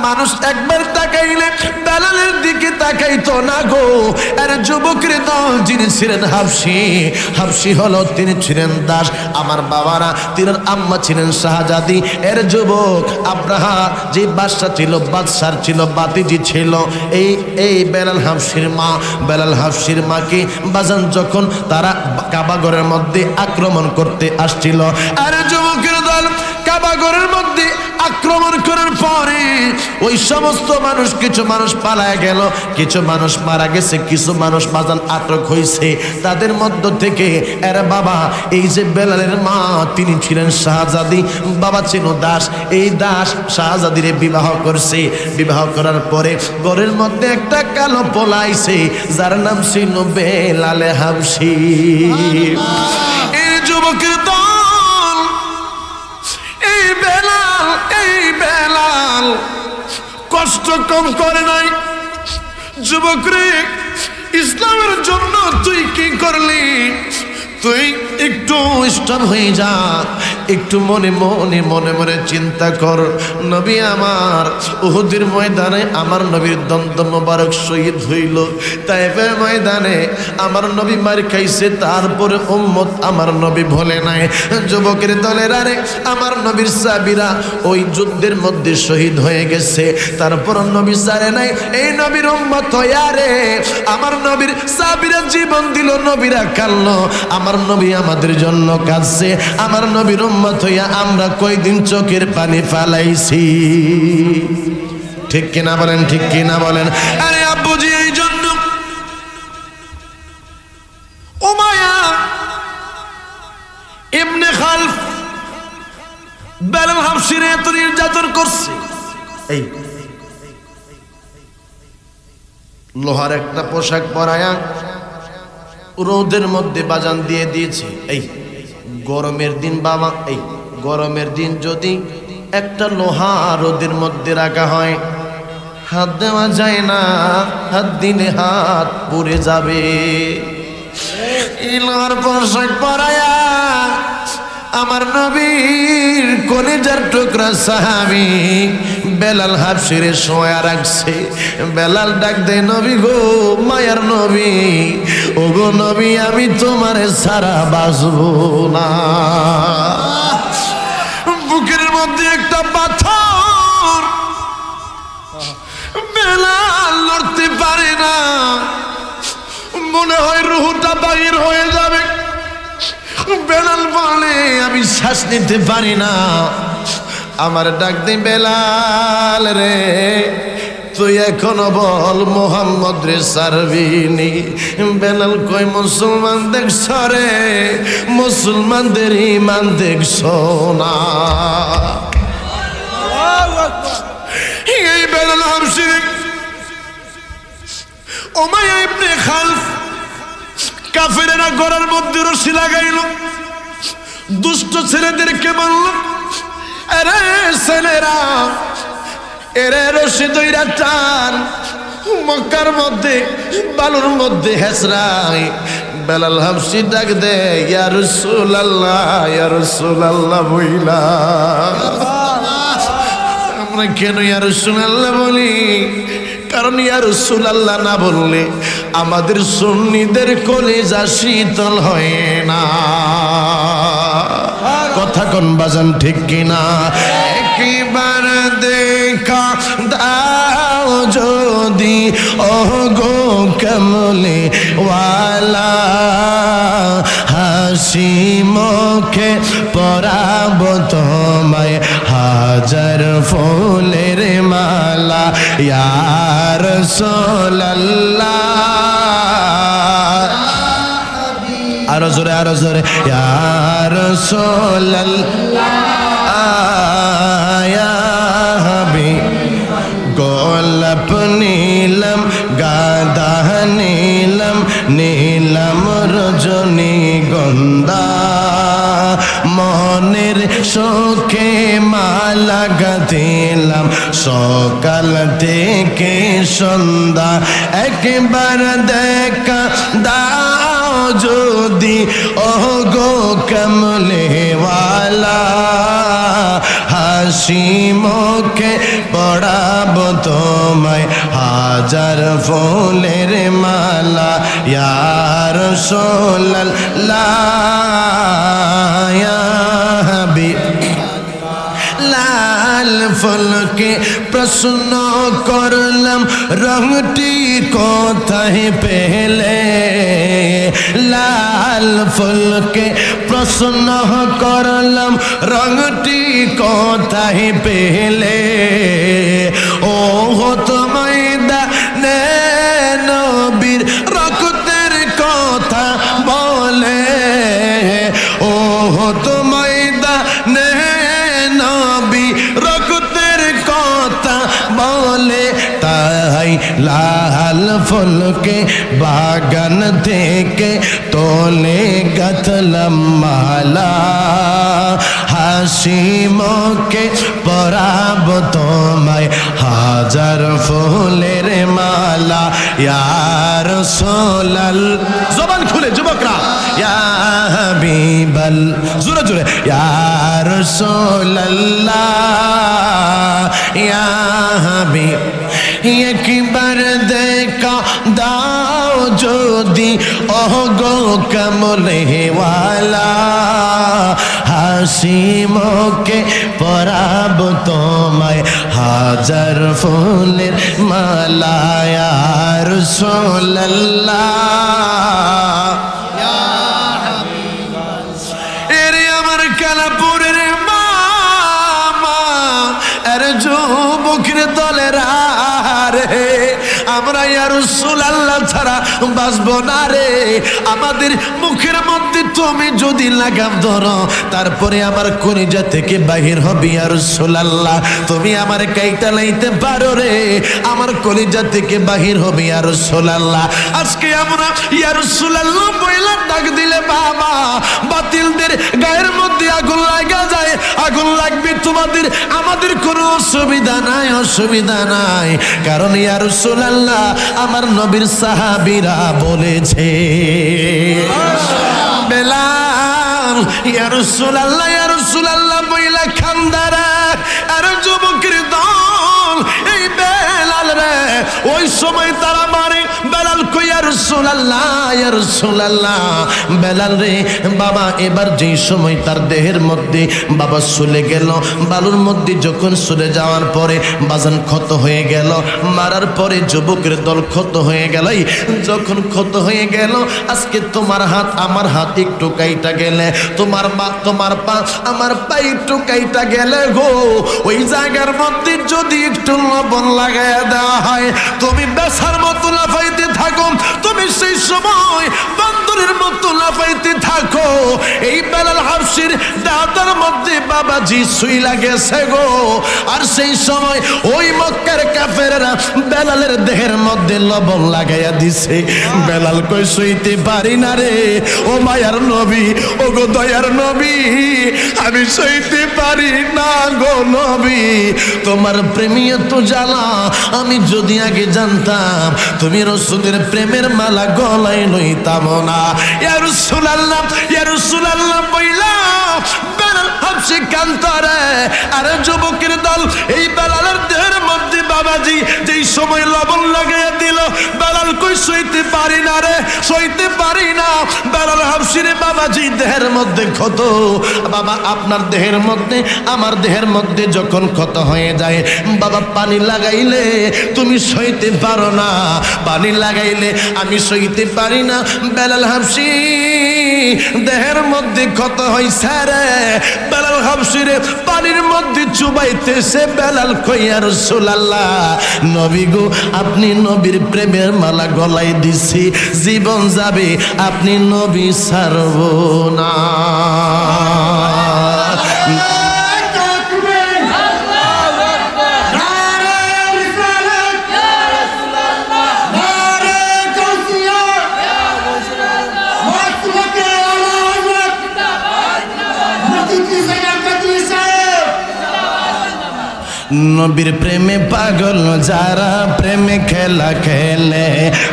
মানুষ একবার তাকাইলে বেলালের দিকে তাকাইতো না গো। আরে যুবকের দল যিনি ছিলেন হাবশি, হাবশি হলো তিনি ছিলেন দাস, আমার বাবারা, তিনার আম্মা ছিলেন শাহজাদি, এর যুবক আব্রাহা যে বাদশা ছিল, বাদশার ছিল, বাতিজি ছিল এই বেলাল হাবশির মা। বেলাল হাবশির মাকে বাজান যখন তারা কাবাগরের মধ্যে আক্রমণ করতে আসছিল, আর যুবকের দল কাবাগরের মধ্যে আক্রমণ করার পরে ওই সমস্ত মানুষ, কিছু মানুষ পালায় গেল, কিছু মানুষ মারা গেছে, কিছু মানুষ বাজান আটক হয়েছে। তাদের মধ্য থেকে এর বাবা, এই যে বেলালের মা, তিনি ছিলেন শাহজাদি, বাবা ছিল দাস। এই দাস শাহজাদিরে বিবাহ করছে। বিবাহ করার পরে ঘরের মধ্যে একটা কালো পোলাইছে, যার নাম ছিল বেলালে হাবশি। এই যুবকের দল, এই বেলাল কষ্ট কম করে নাই। যুবক রে, ইসলামের জন্য তুই কি করলি? তুই একটু স্টপ হয়ে যা, একটু মনে মনে চিন্তা কর। নবী আমার উহুদের ময়দানে আমার নবীর দন্ত মোবারক শহীদ হইল, তাইফের ময়দানে আমার নবী মার খাইছে, তারপরে উম্মত আমার নবী ভোলে নাই। যুবকের দলের আরে আমার নবীর সাহাবীরা ওই যুদ্ধের মধ্যে শহীদ হয়ে গেছে, তারপর নবী সারে নাই। এই নবীর উম্মত হইয়া রে আমার নবীর সাহাবীরা জীবন দিল, নবীরা কাঁদলো, আমার নবী আমাদের জন্য কাঁদছে। আমার নবীর উম্মত হইয়া আমরা কয়দিন চোখের পানি ফালাইছি? ঠিক কিনা বলেন, ঠিক কিনা বলেন? আরে আব্বুজি, এই জন্য উমাইয়া ইবনে খালফ বেলাল হাবশির এত নির্যাতন করছে। এই লোহার একটা পোশাক পরায়া রোদের মধ্যে বাজান দিয়ে দিয়েছে। এই গরমের দিন বাবা, এই গরমের দিন যদি একটা লোহা রোদের মধ্যে রাখা হয়, হাত দেওয়া যায় না, হাত দিলে হাত পুড়ে যাবে। এই লোহার পোশাক পরায়া আমার নবীর কলিজার টুকরা সাহাবী বেলাল হাবশিরে শোয়া রাখছে। বেলাল ডাক দেয়, নবী গো, মায়ার নবী, ও গো নবী, আমি তোমারে ছাড়া বাঁচবো না। বুকের মধ্যে একটা পাথর, বেলাল লড়তে পারে না, মনে হয় রুহটা বাহির হয়ে যাবে। বেলাল বলে, আমি শ্বাস নিতে পারি না। আমার ডাক দি, বেলাল রে, তুই এখনো বল মোহাম্মদ রে ছাড়বিনি? বেলাল কই, মুসলমান দেখছ রে, মুসলমানদের ইমান দেখছ না? এই বেলাল হাবশি উমাইয়া ইবনে খালফ কাফেরেরা ঘরের মধ্যে রশি লাগাইল, দুষ্ট ছেলেদেরকে বলল, আরে ছেলেরা, এরে রশি দইরা টান, মক্কার মধ্যে বালুর মধ্যে হেসরাই। বেলাল হাবশি ডাক দে, ইয়া রাসূলুল্লাহ, ইয়া রাসূলুল্লাহ বইলা। আমরা কেন ইয়া রাসূলুল্লাহ বলি? কারণ ইয়া রাসূলুল্লাহ না বললে আমাদের সুন্নিদের কলিজা শীতল হয় না। কথা কোন বাজান, ঠিক কিনা? একবার দেখা দাও যদি, ও গো কমলে ওয়ালা, হাসি মুখে পরাব তোমায় হাজার ফুলের মালা, ইয়া রাসূলুল্লাহ। আরো জোরে, আরো জোরে, ইয়া রাসূলুল্লাহ, ইয়া হাবিব। গোলাপ নীলম, গাঁদা নীলম, নীলম রজনী গন্ধা, মনের শোকে মালা গাঁথিলাম সকাল থেকে সন্ধ্যা। একবার দেখা দাও যদি, ও গো কমলে ওয়ালা, হাসি মুখে পড়াবো তোমায় হাজার ফুলের মালা ইয়া রাসূলুল্লাহ ইয়া হাবিব লাল ফুলকে প্রশ্ন করলাম রংটি কোথায় পেলে লাল ফুলকে প্রশ্ন করলাম রংটি কোথায় পেলে ও তো ময়দানে নবীর রক্তের কথা বলে ও তো ময়দানে নবী রক্তের কথা বলে তাই লাল ফুলকে বাগান থেকে তোলে গাঁথলাম মালা হাসি মুখে পরাবো তোমায় হাজার ফুলের মালা ইয়া রাসূলুল্লাহ জবান খুলে যুবকরা ইয়া হাবিবাল জোরে জোরে ইয়া রাসূলুল্লাহ ইয়া হাবিব একবার দেখা দাও যদি ওগো কমলে ওয়ালা হাসি মুখে পরাবো তোমায় হাজার ফুলের মালা ইয়া রাসূলুল্লাহ ইয়া হাবিবাল্লাহ এরে আমার কালাপুরের মামা এর যুবকের দলের রে আমরা ইয়া রাসূলুল্লাহ ছাড়া বাঁচবো না রে আমাদের মুখের মধ্যে তুমি যদি লাগাম ধরো তারপরে আমার কলিজা থেকে বাহির হবে ইয়া রাসূলুল্লাহ তুমি আমার কাইটা লাইতে পারো রে আমার কলিজা থেকে বাহির হবে ইয়া রাসূলুল্লাহ আজকে আমরা ইয়া রাসূলুল্লাহ বইলা ডাক দিলে বাবা বাতিলদের গায়ের মধ্যে আগুন লাগা যায় আগুন লাগবে তোমাদের আমাদের কোনো অসুবিধা নাই কারণ ইয়া রাসূলুল্লাহ আমার নবীর সাহাবীরা বলেছে বেলাল ইয়া রাসূলুল্লাহ বইলা খান্দারা আর যুবকের দল এই বেলাল রে ওই সময় তারা মারে বেলাল কই ইয়া রাসূলুল্লাহ বেলাল রে বাবা এবার যেই সময় তার দেহের মধ্যে বাবা চলে গেল বালুর মধ্যে যখন চলে যাওয়ার পরে বাজান ক্ষত হয়ে গেল মারার পরে যুবকের দল ক্ষত হয়ে গেল যখন ক্ষত হয়ে গেল আজকে তোমার হাত আমার হাত একটু কাইটা গেলে তোমার মা তোমার পা আমার পা একটু কাইটা গেলে গো ওই জায়গার মধ্যে যদি একটু লবণ লাগাইয়া দেওয়া হয় তুমি বেসার মতো লাফাইতে থাকো তুমি সেই সময় বান্দরের মতো লাফাইতে থাকো এই বেলাল হাবশীর দাদার মধ্যে বাবাজি সুই লাগেছে গো আর সেই সময় ওই মক্কার কাফেররা বেলালের দেহের মধ্যে লবণ লাগাইয়া দিছে বেলাল কই সইতে পারি না রে ও মায়ার নবী ও গো দয়ার নবী আমি সইতে পারি না গো নবী তোমার প্রেমিয়া তো জ্বালা আমি যদি আগে জানতাম তুমি রাসূলের প্রেমের মালা গলায় লইতাম না ইয়া রাসূলুল্লাহ বইলা বেলাল হাবশী কান্তরে আর যুবকের দল এই বেলালের দেহের মধ্যে বাবাজি যেই সময় লবণ লাগাইয়া দিল বেলাল কই সইতে পারি না রে সইতে পারি না বেলাল হাবশীর বাবাজি দেহের মধ্যে ক্ষত বাবা আপনার দেহের মধ্যে আমার দেহের মধ্যে যখন ক্ষত হয়ে যায় বাবা পানি লাগাইলে তুমি সইতে পারো না পানি লাগাইলে আমি সইতে পারি না বেলাল হাবশী দেহের মধ্যে ক্ষত হইছে রে বেলাল হাবশীর পানির মধ্যে চুবাইতেছে বেলাল কই ইয়া রাসূলুল্লাহ নবী গো আপনি নবীর প্রেমের মালা গলায় দিছি জীবন যাবে আপনি নবী ছাড়ব না নবীর প্রেমে পাগল যারা প্রেমে খেলা খেলে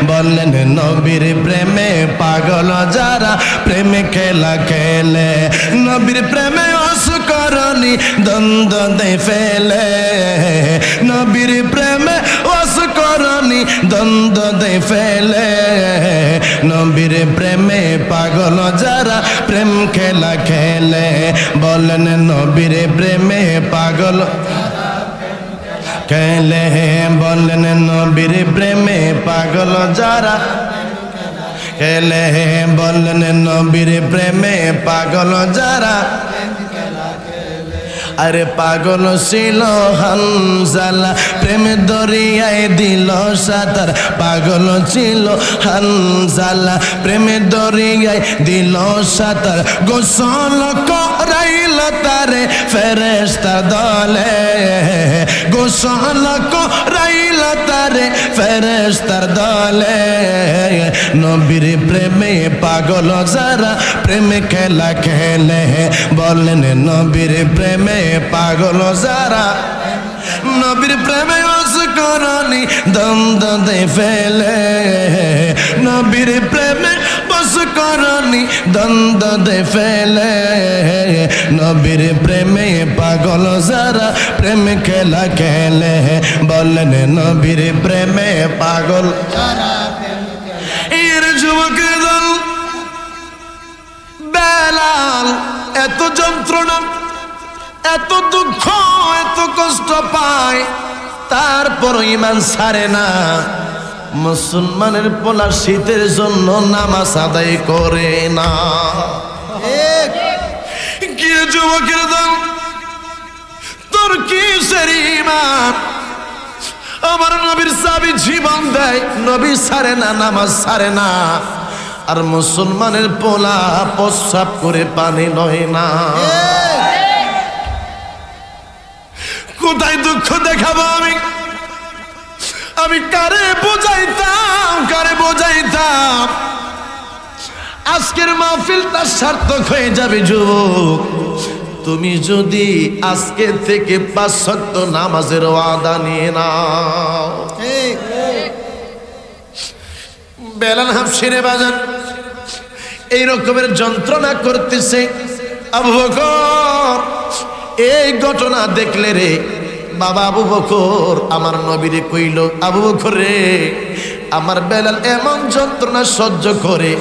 বলেন নবীর প্রেমে পাগল যারা প্রেমে খেলা খেলে নবীর প্রেমে অসকরণী দ্বন্দ্ব দে ফেলে নবীর প্রেমে অসকরণী দ্বন্দ্ব দে ফেলে নবীর প্রেমে পাগল যারা প্রেম খেলা খেলে বলেন নবীর প্রেমে পাগল খেলে বলেন নবীর প্রেমে পাগল যারা খেলে বলেন নবীর প্রেমে পাগল যারা আরে পাগল ছিল হানজালা প্রেম দরিয়ায় দিল সাঁতার পাগল ছিল হানজালা প্রেম দরিয়ায় দিল সাঁতার গোসল করাইল তারে ফেরেশতা দলে গোসল করাইল তারে ফেরেশতার দলে নবীর প্রেমে পাগল যারা প্রেমে খেলা খেলে বলেন নবীর প্রেমে পাগল যারা নবীর প্রেমে অসকরণী দ্বন্দ্ব দে ফেলে নবীর প্রেমে অসকরণী দ্বন্দ্ব দে ফেলে নবীর প্রেমে পাগল যারা প্রেম খেলা খেলে বলেন নবীর প্রেমে পাগল যারা এর যুবকের দল বেলাল এত যন্ত্রণা এত দুঃখ এত কষ্ট পায় তারপর ঈমান ছাড়ে না মুসলমানের পোলা শীতের জন্য নামাজ আদায় করে না কি যুবকের দল তোর কিসের ঈমান আমার নবীর সাহাবী জীবন দেয় নবী ছাড়ে না নামাজ ছাড়ে না আর মুসলমানের পোলা প্রস্রাব করে পানি লয় না কোথায় দুঃখ দেখাবো আমি কারে বোঝাইতাম আজকের মাহফিলটা সার্থক হয়ে যাবে যুবক তুমি যদি আজকে থেকে 5 ওয়াক্ত নামাজের ওয়াদা নিয়ে নাও বেলাল হাফসিরে বাজান এই রকমের যন্ত্রণা করতেছে আবু বকর এই ঘটনা দেখলে রে বাবা আবু বকর আমার নবীরে কইল আবু বকর রে আমার বেলাল এমন যন্ত্রণা সহ্য করে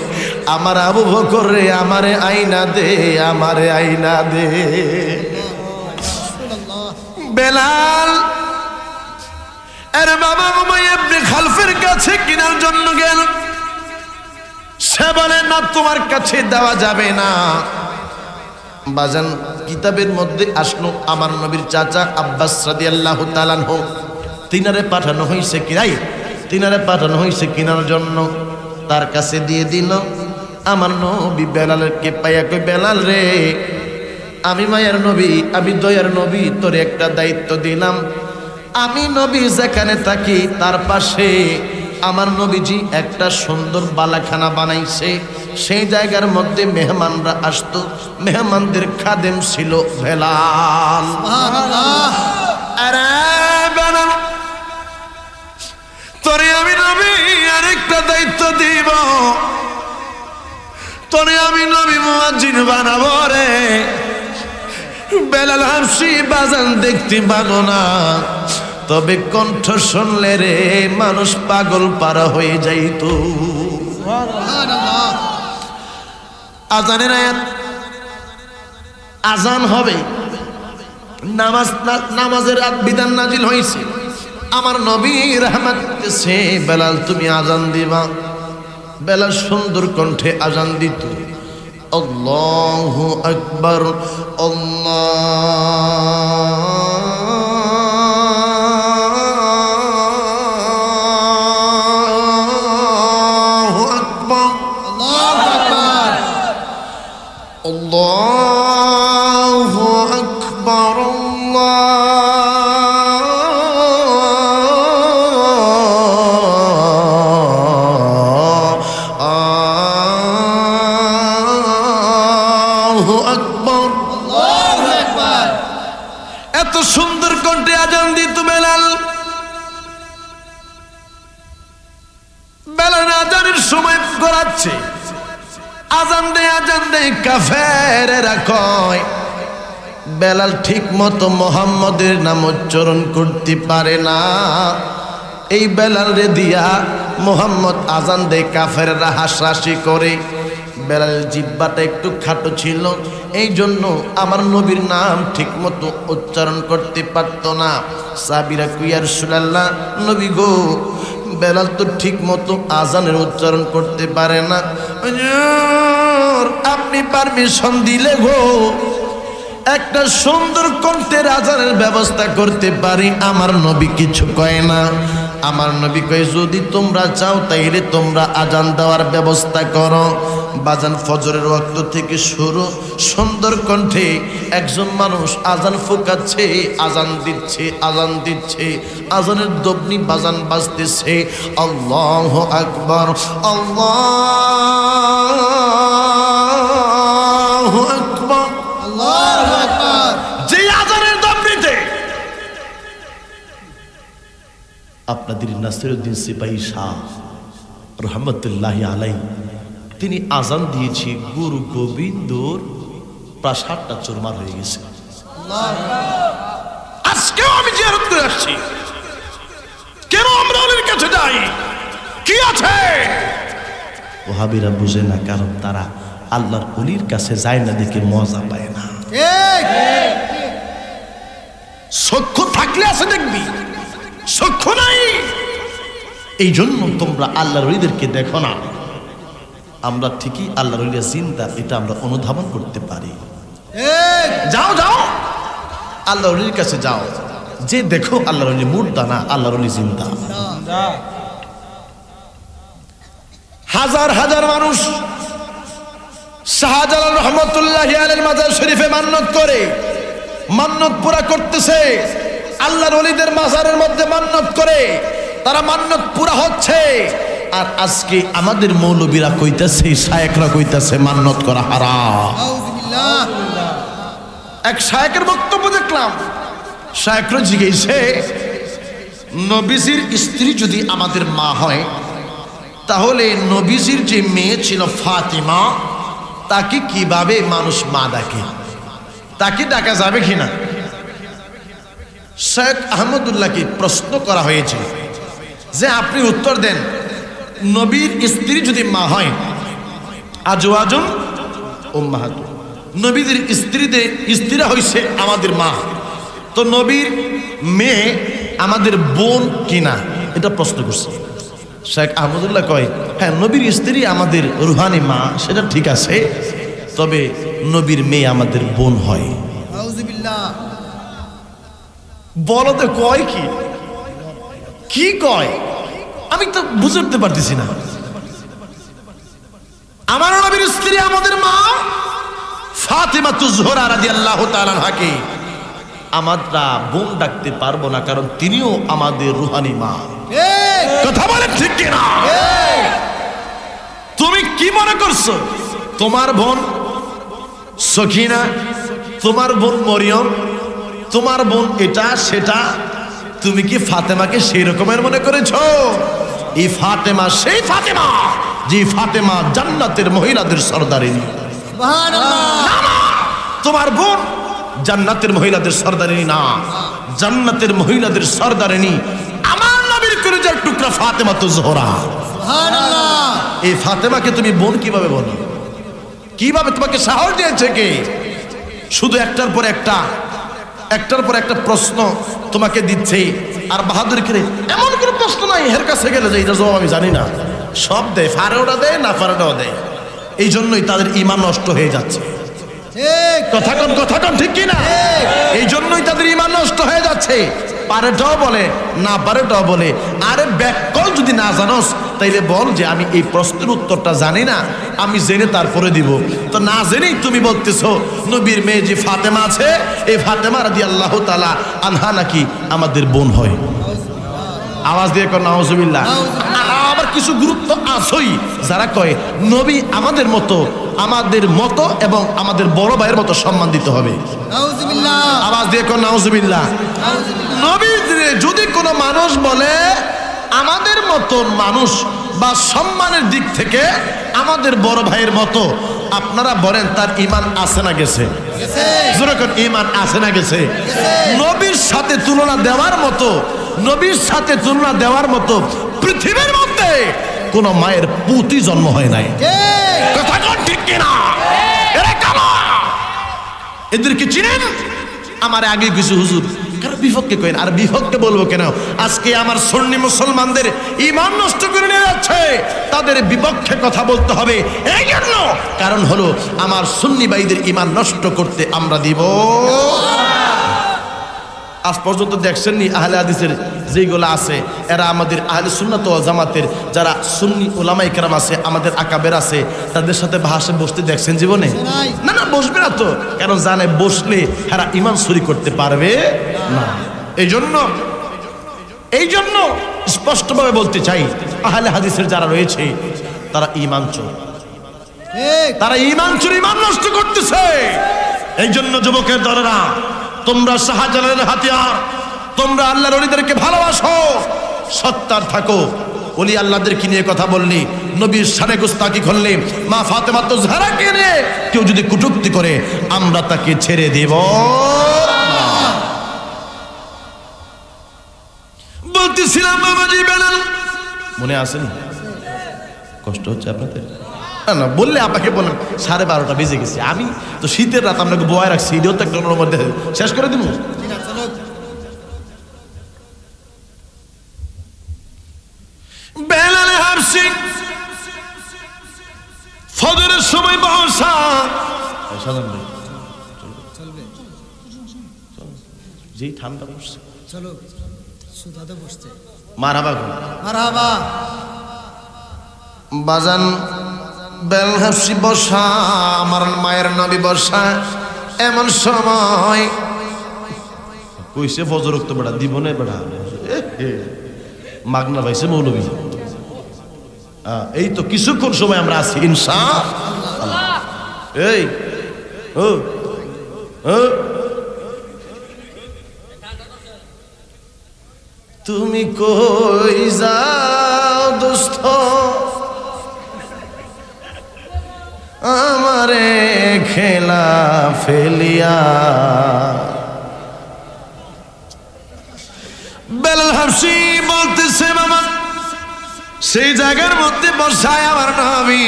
আমার আবু বকর রে আমারে আইনা দে বেলাল এর বাবা উমাইয়া ইবনে খালফের কাছে কেনার জন্য গেল সে বলে না তোমার কাছে দেওয়া যাবে না বাজান কিতাবের মধ্যে আসলো আমার নবীর চাচা আব্বাস রাদিয়াল্লাহু তাআলা আনহু তিনারে পাঠানো হয়েছে কিনার জন্য তার কাছে দিয়ে দিল আমার নবী বেলালকে পাইয়া কই বেলাল রে আমি মায়ের নবী আমি দয়ার নবী তোর একটা দায়িত্ব দিলাম আমি নবী যেখানে থাকি তার পাশে আমার নবীজি একটা সুন্দর বালাখানা বানাইছে সেই জায়গার মধ্যে মেহমানরা আসতো মেহমানদের খাদেম ছিল বেলাল সুবহানাল্লাহ আরে বেলাল তোরে আমি নবী আরেকটা দায়িত্ব দিব তোরে আমি নবী মুয়াজ্জিন বানাবো রে বেলাল হাফসি বাজান দেখতে ভালো না তবে কণ্ঠ শুনলে রে মানুষ পাগল পারা হয়ে যাইতো সুবহানাল্লাহ আজানের আয়াত আজান হবে নামাজের বিধান নাজিল হয়েছে আমার নবী রহমত সে বেলাল তুমি আজান দিবা বেলাল সুন্দর কণ্ঠে আজান দিত আল্লাহু আকবার আল্লাহু আকবার এত সুন্দর কণ্ঠে আজান দিত বেলাল। বেলাল আজানের সময় গড়াচ্ছে, আজান দেয় কাফেরেরা কয় বেলাল ঠিক মতো মোহাম্মদের নাম উচ্চারণ করতে পারে না। এই বেলাল রে দিয়া মোহাম্মদ আজান দেয়, কাফেররা হাসাহাসি করে। বেলাল জিহ্বাটা একটু খাটো ছিল, এই জন্য আমার নবীর নাম ঠিক মতো উচ্চারণ করতে পারত না। সাহাবীরা কই ইয়া রাসূলুল্লাহ, নবী গো বেলাল তো ঠিক মতো আজানের উচ্চারণ করতে পারে না। আপনি পারমিশন দিলে গো একটা সুন্দর কণ্ঠের আজানের ব্যবস্থা করতে পারি। আমার নবী কিছু কয় না। আমার নবী কয় যদি তোমরা চাও তাইলে তোমরা আজান দেওয়ার ব্যবস্থা করো। বাজান ফজরের ওয়াক্ত থেকে শুরু, সুন্দর কণ্ঠে একজন মানুষ আজান ফুকাচ্ছে, আজান দিচ্ছে, আজান দিচ্ছে, আজানের দবনি বাজান বাজতেছে। আল্লাহু আকবার, আল্লাহু আকবার, আল্লাহু আকবার। যে আজানের দবনিতে আপনাদের নাসিরউদ্দিন সিপাহী শাহ রহমতুল্লাহি আলাইহি তিনি আজান দিয়েছে, গুরু গোবিন্দর প্রাসাদটা চুরমার হয়ে গেছে। আজকেও আমি জিয়ারত করে আসছি। কেন আমরা ওদের কাছে যাই? কি আছে? ওহাবিরা বুঝে না, কারণ তারা আল্লাহর ওলির কাছে যায় না দেখে মজা পায় না। চক্ষু থাকলে আছে দেখবি, চক্ষু নাই। এই জন্য তোমরা আল্লাহর ওলিদেরকে দেখো না। আমরা ঠিকই আল্লাহর ওলিরা জিন্দা, এটা আমরা অনুধাবন করতে পারি। যাও যাও আল্লাহর ওলির কাছে যাও, যে দেখো আল্লাহর ওলি মুর্দা না, আল্লাহর ওলি জিন্দা। হাজার হাজার মানুষ শাহজালাল রহমতুল্লাহি আলাইহির মাজার শরীফে মান্নত করে, মান্নত পুরা করতেছে। আল্লাহর ওলিদের মাজারের মধ্যে মান্নত করে, তারা মান্নত পুরা হচ্ছে। আর আজকে আমাদের মৌলবীরা কইতাছে, শায়েখরা কইতাছে মান্নত করা হারাম। এক শায়েখের বক্তব্য দেখলাম, শায়েখরা জিজ্ঞেসে নবীজির স্ত্রী যদি আমাদের মা হয়, তাহলে নবীজির যে মেয়ে ছিল ফাতিমা, তাকে কিভাবে মানুষ মা ডাকে? তাকে ডাকা যাবে কিনা? শেখ আহমদুল্লাহকে প্রশ্ন করা হয়েছে যে আপনি উত্তর দেন, নবীর স্ত্রী যদি মা হয়, আজওয়াজুন উম্মাহাতুন, নবীদের স্ত্রীরা হইছে আমাদের মা, তো নবীর মেয়ে আমাদের বোন কিনা, এটা প্রশ্ন করছে। শেখ আহমদুল্লাহ কয় হ্যাঁ, নবীর স্ত্রী আমাদের রুহানি মা, সেটা ঠিক আছে, তবে নবীর মেয়ে আমাদের বোন হয়। বলো তো কয় কি? কি কয় আমি তো বুঝতে পারতেছি না। আমার নবীর স্ত্রী আমাদের মা ফাতিমাতুজ জোহরা রাদিয়াল্লাহু তাআলা আনহাকে আমরা বোন ডাকতে পারবো না, কারণ তিনিও আমাদের রুহানি মা। কথা বলেন ঠিক কিনা? তুমি কি মনে করছো তোমার বোন সখিনা, তোমার বোন মরিয়ম, তোমার বোন এটা সেটা, তুমি কি ফাতেমাকে সেই রকমের মনে করেছো? এই ফাতেমা সেই ফাতেমা যে ফাতেমা জান্নাতের মহিলাদের সরদারিনী। তোমার বোন জান্নাতের মহিলাদের সরদারিনী না, জান্নাতের মহিলাদের সরদারিনী আমার নবীর কলিজার টুকরা ফাতেমাতুজ জোহরা। এই ফাতেমাকে তুমি বোন কিভাবে বলো? কিভাবে তোমাকে সাহস দিয়েছে কে? শুধু একটার পর একটা প্রশ্ন তোমাকে দিচ্ছে, আর বাহাদুর করে এমন কোনো প্রশ্ন নাই এর কাছে গেলে যে এটা জবাব আমি জানি না। সব দেয়, ফারেওটা দেয়, না ফারেটাও দেয়। এই জন্যই তাদের ঈমান নষ্ট হয়ে যাচ্ছে। কথা কন ঠিক কিনা? এই জন্যই তাদের ঈমান নষ্ট হয়ে যাচ্ছে। পারেটাও বলে, না পারেটাও বলে। আরে ব্যাককল যদি না জানোস তাইলে বল যে আমি এই প্রশ্নের উত্তরটা জানি না, আমি জেনে তারপরে দিব। তো না জেনেই তুমি বলতেছো নবীর মেয়ে যে ফাতেমা আছে, এই ফাতেমা রাদিয়াল্লাহু তাআলা আনহা নাকি আমাদের বোন হয়। আওয়াজ দিয়ে কর নাউজুবিল্লাহ। আবার কি কিছু গুরুত্ব আছেই। যারা কয় নবী আমাদের মতো এবং আমাদের বড় ভাইয়ের মতো সম্মান দিতে হবে। নাউজুবিল্লাহ, আওয়াজ দিয়ে কোন নাউজুবিল্লাহ। নবী যদি কোনো মানুষ বলে আমাদের মতো মানুষ বা সম্মানের দিক থেকে আমাদের বড় ভাইয়ের মতো, আপনারা বলেন তার ঈমান আছে না গেছে? যেরকম ঈমান আছে না গেছে? নবীর সাথে তুলনা দেওয়ার মতো পৃথিবীর মধ্যে কোন মায়ের পুতি জন্ম হয় নাই। কথা ঠিক কিনা? এদেরকে চিনেন? আমার আগে কিছু হুজুর কারো বিপক্ষে কইন, আর বিপক্ষে বলবো কেন? আজকে আমার সুন্নি মুসলমানদের ঈমান নষ্ট করে নিয়ে যাচ্ছে, তাদের বিপক্ষে কথা বলতে হবে। এই জন্য কারণ হলো আমার সুন্নি ভাইদের ঈমান নষ্ট করতে আমরা দিব। আজ পর্যন্ত দেখছেননি আহলে হাদিসের যেগুলো আছে, এরা আমাদের আহলে সুন্নাত ওয়াল জামাতের যারা সুন্নি উলামায়ে কেরাম আছে, আমাদের আকাবের আছে, তাদের সাথে ভাষে বসতে দেখছেন জীবনে? না, বসবে না তো। কারণ জানে বসলে এরা ঈমান চুরি করতে পারবে না। এই জন্য স্পষ্টভাবে বলতে চাই, আহলে হাদিসের যারা রয়েছে তারা ঈমান চোর, তারা ঈমান চোর, ঈমান নষ্ট করতেছে। এই জন্য যুবকের দলেরা, তোমরা শাহজালালের হাতিয়ার, তোমরা আল্লাহর ওলিদেরকে ভালোবাসো, সত্তার থাকো। ওলি আল্লাহদেরকে নিয়ে কথা বললি, নবীর শানে গুস্তাকি করলে, মা ফাতেমা তো জাহরাকে নিয়ে কেউ যদি কটূক্তি করে, আমরা তাকে ছেড়ে দেব। বলতেছিলাম বাবাজি বেলাল, মনে আসেন? কষ্ট হচ্ছে আপনাদের? না বললে আপনাকে বলেন 12:30 বেজে গেছে, আমি তো শীতের রাত আপনাকে বয় রাখছি, এটাও তো একটা মধ্যে শেষ করে দিব। বেলালে হাবশি ফজরের সময় বসা, যেই ঠান্ডা পড়ছে, চলো সুদাতে বসতে। মারহাবা মারহাবা। বাজান বেলাল হাবশি বসা, আমার মায়ের নবী বসা, এমন সময় কইছে ফজর উঠতে বেড়া দিব না বেড়া, মাগনা পাইছে মৌলবী। এই তো কিছুক্ষণ সময় আমরা আছি ইনশাআল্লাহ। এই তুমি কই যাও দোস্ত, আমারে খেলা ফেলিয়া? বেলাল হাবশি বলতেছে বাবা, সেই জায়গার মধ্যে বসায় আমার নবী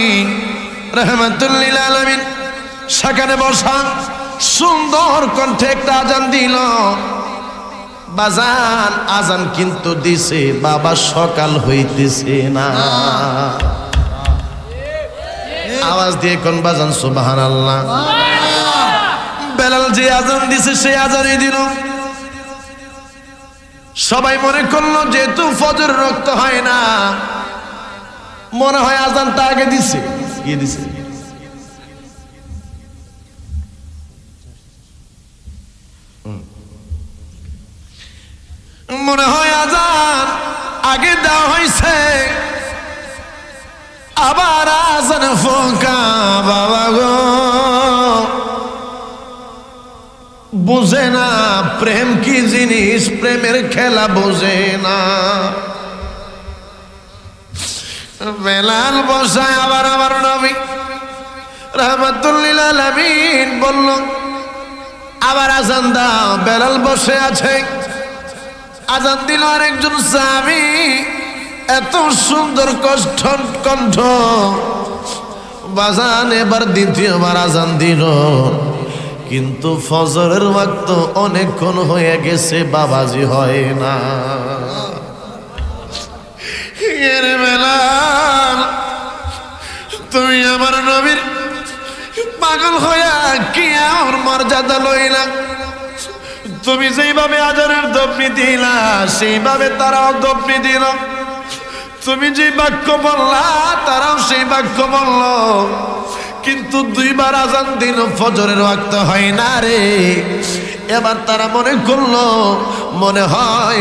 রাহমাতুল লিল আলামিন সেখানে বসা, সুন্দর কণ্ঠে একটা আজান দিল। বাজান আজান কিন্তু দিছে বাবা, সকাল হইতেছে না। আওয়াজ দিয়ে কোন বাজান সুবহানাল্লাহ। বেলাল যে আজান দিছে সেই আজানই দিল। সবাই মনে করলো যেহেতু ফজর রক্ত হয় না, মনে হয় আজানটা আগে দিছে। কি দিছে? মনে হয় আজান আগে দেওয়া হয়েছে, আবার আজান ফোঁকা। বাবা গো বুঝে না প্রেম কি জিনিস, প্রেমের খেলা বোঝে না। বেলাল বসায় আবার আমার নবী রাহমাতুল লিল আলামিন বলল আবার আজান দাও। বেলাল বসে আছে, আজান দিল আরেকজন সাহাবী, এত সুন্দর কণ্ঠ। বাজান এবার দ্বিতীয়বার আজান দিল, কিন্তু ফজরের ওয়াক্ত অনেকক্ষণ হয়ে গেছে, বাবাজি হয় না। বেলাল তুমি আমার নবীর পাগল হইয়া কি আমার মর্যাদা লইলা? তুমি যেইভাবে আজানের দপনি দিলা সেইভাবে তারাও দপনি দিল। তুমি যে বাক্য বললা তারাও সেই বাক্য বলল, কিন্তু দুইবার আজান দিল, ফজরের ওয়াক্ত হয় না রে। এবার তারা মনে করলো মনে হয়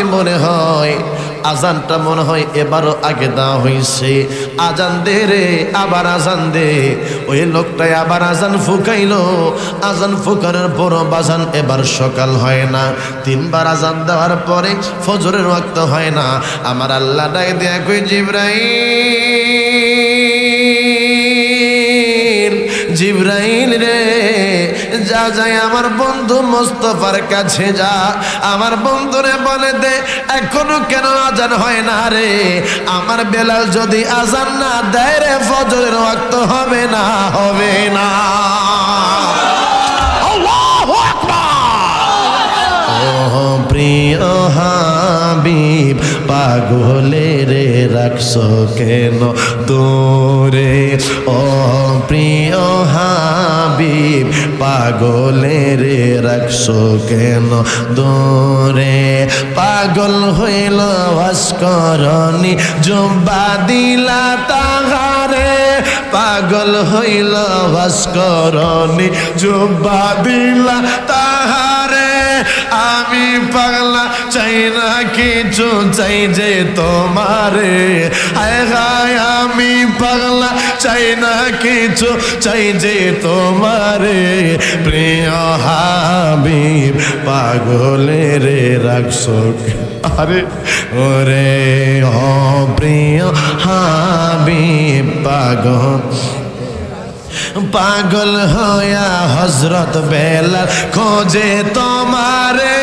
আজানটা মনে হয় এবারও আগে দেওয়া হয়েছে, আজান দে রে, আবার আজান দে। ওই লোকটাই আবার আজান ফুকাইলো, আজান ফুকানোর পর বাজান এবার সকাল হয় না। 3 বার আজান দেওয়ার পরে ফজরের ওয়াক্ত হয় না। আমার আল্লাহ ডাক দিয়া কই জিবরাইল, জিবরাইল রে, যা যাই আমার বন্ধু মোস্তফার কাছে যা, আমার বন্ধুরে বলে দে এখনো কেন আজান হয় না রে। আমার বেলাল যদি আজান না দেয় রে ফজরের ওয়াক্ত হবে না, হবে না। আল্লাহু আকবার। ও প্রিয় হাবিব পাগলে রে রাখছো কেন দূরে, ও প্রিয় হাবিব পাগলে রে রাখছো কেন দূরে। পাগল হইল ভাস্করণী জুব্বা দিলা তাহারে, পাগল হইল ভাস্করণী জুব্বা দিলা তাহারে। আমি পাগলা চাই না কিছু, চাই যে তোমারে। হায় হায় আমি পাগলা চাই না কিছু, চাই যে তোমারে। প্রিয় হাবিব পাগলে রে রাখছো, আরে ওরে ও প্রিয় হাবিব পাগল, পাগল হইয়া হযরত বেলাল খোঁজে তোমারে,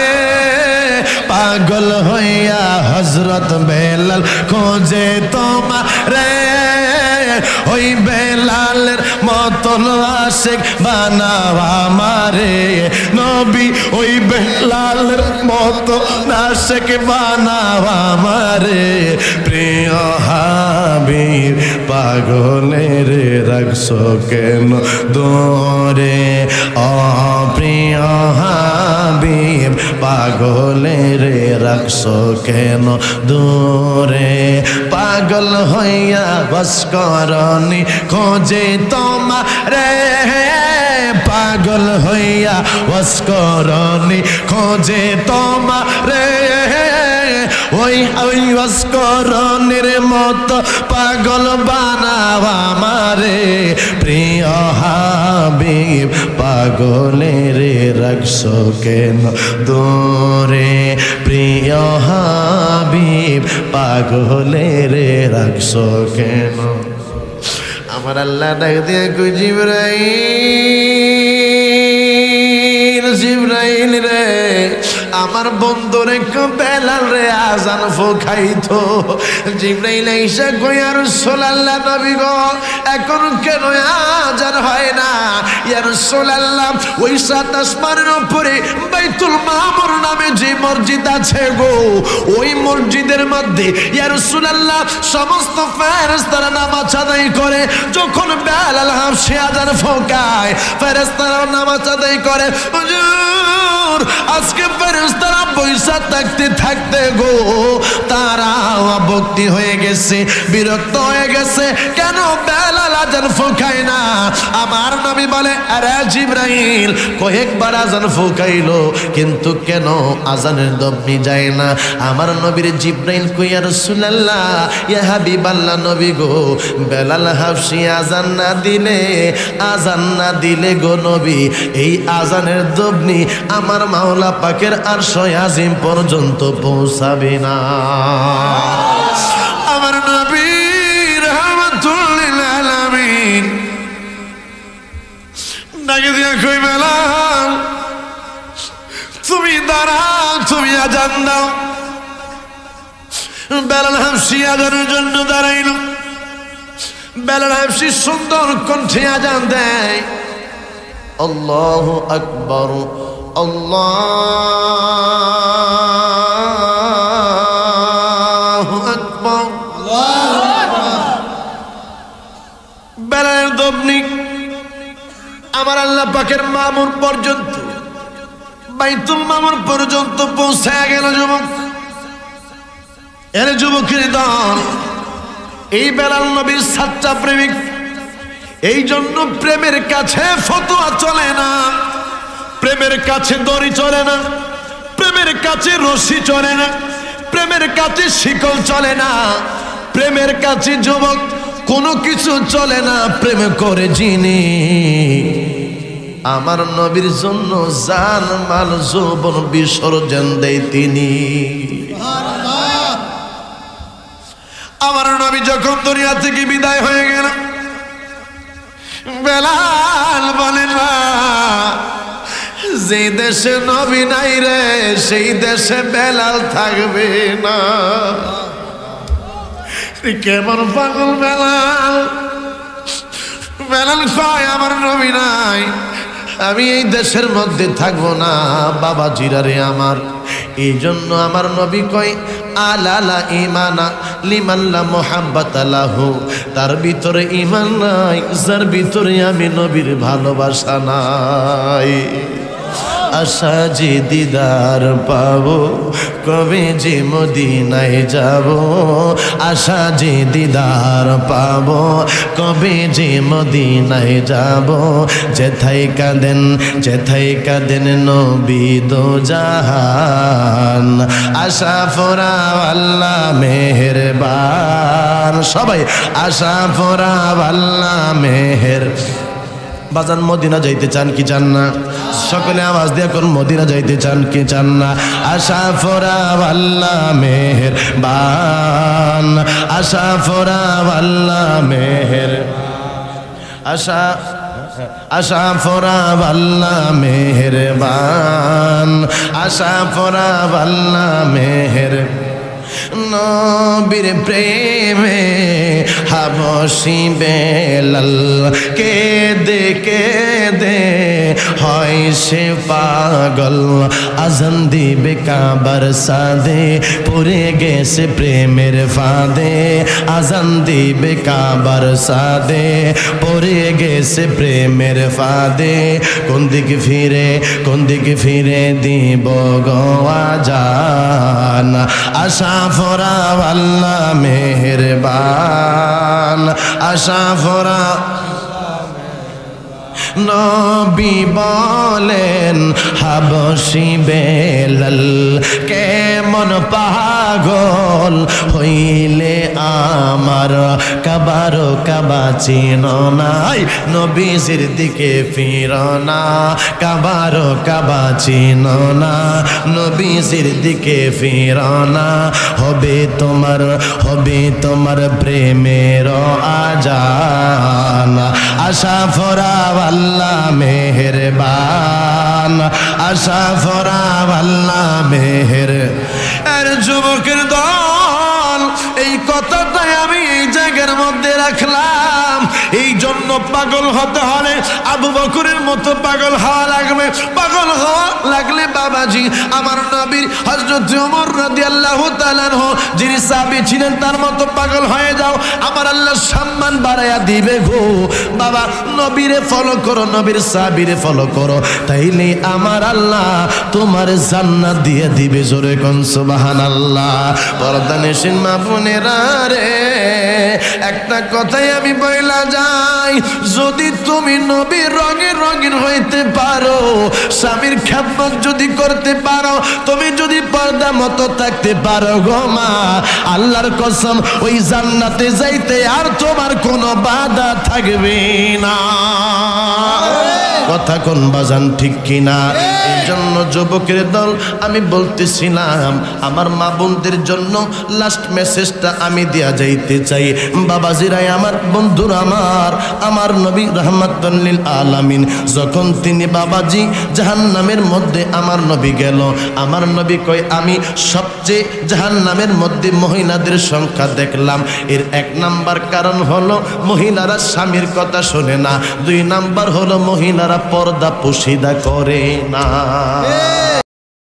পাগল হইয়া হযরত বেলাল খোঁজে তোমারে। ওই বেলালের মতন আশিক বানাও আমারে নবী, ওই বেলালের মতন আশিক বানাও আমারে। প্রিয় হাবিব পাগলে রে রাখছো কেন দূরে, ও প্রিয় হাবিব পাগলে রে রাখছো কেন দূরে। পাগল হইয়া ভাস্করণী খোঁজে তোমারে, পাগল হইয়া ভাস্করণী খোঁজে তোমারে। ওই ওই ভাস্করণীর মতো পাগল বানাও আমারে। প্রিয় হাবিব পাগলে রে রাখছো কেন দূরে, প্রিয় হাবিব পাগলে রে রাখছো কেন। আমার আল্লাহ ডাক দিয়ে কই জিবরাইল, জিবরাইল রে, আমার বন্ধুরে বেলাল রে আজান ফুকাইতো। জিবরাইল আইসা কই আর রাসূলুল্লাহ নবী গো এখন কেন আজান হয় না? ইয়া রাসূলুল্লাহ ওই 7 আসমানের উপরে বাইতুল মামুর নামে যে মসজিদ আছে গো, ওই মসজিদের মধ্যে ইয়া রাসূলুল্লাহ সমস্ত ফেরেশতারা নামাজ আদায় করে। যখন বেলাল হাবশী আজান ফুকায় ফেরেশতারা নামাজ আদায় করে। হুজুর আজকে ফেরেশতারা বৈশা থাকতে থাকতে গো তারা ভক্তি হয়ে গেছে, বিরক্ত হয়ে গেছে, কেন বেলাল আজান ফুকায় না? আমার নবী বলে আরে জিবরাইল কয়েকবার আজান ফুকাইলো কিন্তু কেন আজানের দমনি যায় না? আমার নবীর জিবরাইল কই ইয়া রাসূলুল্লাহ ইয়া হাবিবাল্লাহ নবী গো বেলাল হাবশী আজান না দিলে গো নবী এই আজানের দমনি আমার মাওলা পাকের আরশ আজিম পর্যন্ত পৌঁছাবে না। আমার নবী রাহমাতুল লিল আলামিন ডাকে দিয়া কই বেলাল তুমি দাঁড়াও, তুমি আজান দাও। বেলাল হাবশী আজানের জন্য দাঁড়াইল। বেলাল হাবশী সুন্দর কণ্ঠে আজান দেয়, আল্লাহু আকবার, আল্লাহু আকবার। বেলালের দমনি আমার আল্লাহ পাকের মামুর পর্যন্ত, বাইতুল মামুর পর্যন্ত পৌঁছে গেল। যুবক এর যুবকের দল, এই বেলাল নবীর সাচ্চা প্রেমিক। এই জন্য প্রেমের কাছে ফতোয়া চলে না, প্রেমের কাছে দড়ি চলে না, প্রেমের কাছে রশি চলে না, প্রেমের কাছে শিকল চলে না, প্রেমের কাছে যুবক কোনো কিছু চলে না। প্রেম করে যিনি আমার নবীর জন্য জান মাল যৌবন বিসর্জন দেয় তিনি। আমার নবী যখন দুনিয়া থেকে বিদায় হয়ে গেল, বেলাল বলে না, যে দেশে নবী নাই রে সেই দেশে বেলাল থাকবে না। কেমন পাগল বেলাল! বেলাল কয় আমার নবী নাই, আমি এই দেশের মধ্যে থাকবো না বাবা জিরারে আমার। এই জন্য আমার নবী কয় আলালা ইমানা লিমাল্লা মোহাব্বত আলাহু, তার ভিতরে ইমান নাই যার ভিতরে আমি নবীর ভালোবাসা নাই। আশা যে দিদার পাবো কবে যে মদিনায় যাব, আশা যে দিদার পাবো কবে যে মদিনায় যাব। যেথায় কাঁদেন নবী দো জাহান, আশা ফোরা আল্লাহ মেহেরবান। সবাই আশা ফোরা আল্লাহ মেহের। বাজান মদিনা যাইতে চান কি চান না? সকলে আওয়াজ দিয়ে কোন মদিনা যাইতে চান কি চান না? আশা ফোরা আল্লাহ মেহেরবান, আশা ফোরা আল্লাহ মেহের, আশা ফোরা আল্লাহ মেহেরবান, আশা ফোরা আল্লাহ মেহের। নবীর প্রেমে হাবশি বেলাল কেঁদে কেঁদে হয় সে পাগল। আজান দিবে কাবার সাদে পড়ে গেছে প্রেমের ফাঁদে, আজান দিবে কাবার সাদে পড়ে গেছে প্রেমের ফাঁদে। কোন দিকে ফিরে দিব গো আজান, আশা ফোরা আল্লাহ মেহেরবান, আশা ফোরা। নবী বলেন হাবশি বেলাল কেমন পাগল হইলে আমার, কাবারো কাবা চিনো নাই নবীজির দিকে ফিরো না, কাবারো কাবা চিনো না নবীজির দিকে ফিরো না। হবে তোমার প্রেমের আজান, আশা ফোরা আল্লাহ মেহেরবান, আশা ফোরা আল্লাহ মেহের। আর যুবকের দল এই কথাটাই আমি এই জায়গার মধ্যে রাখলাম। এই জন্য পাগল হতে হলে আবু বকরের মতো পাগল হওয়া লাগবে। পাগল হওয়া লাগলে বাবাজি আমার নবীর হযরত ওমর রাদিয়াল্লাহু তাআলা আনহু যিনি সাহাবী ছিলেন তার মতো পাগল হয়ে যাও, আমার আল্লাহ সম্মান বাড়ায়া দিবে গো। বাবা নবীরে ফলো করো, নবীর সাহাবীরে ফলো করো, তাইলে আমার আল্লাহ তোমার জান্নাত দিয়ে দিবে। জোরে কোন সুবহানাল্লাহ। পর্দানিশীন মা বোনেরা রে, একটা কথাই আমি বইলা যাই, যদি তুমি নবীর রঙিন হইতে পারো, স্বামীর খেদমত যদি করতে পারো, তুমি যদি পর্দা মতো থাকতে পারো গো মা, আল্লাহর কসম ওই জান্নাতে যাইতে আর তোমার কোনো বাধা থাকবে না। কথা কোন বাজান ঠিক কিনা? এই জন্য যুবকের দল আমি বলতেছিলাম, আমার মা বোনদের জন্য লাস্ট মেসেজটা আমি দেয়া যাইতে চাই। বাবাজিরাই আমার বন্ধুর আমার নবী রাহমাতুল লিল আলামিন যখন তিনি বাবাজি জাহান্নামের মধ্যে আমার নবী গেল, আমার নবী কয় আমি সবচেয়ে জাহান্নামের মধ্যে মহিলাদের সংখ্যা দেখলাম। এর 1 নাম্বার কারণ হলো মহিলারা স্বামীর কথা শোনে না, 2 নাম্বার হলো মহিলারা পর্দা পুশিদা করে না।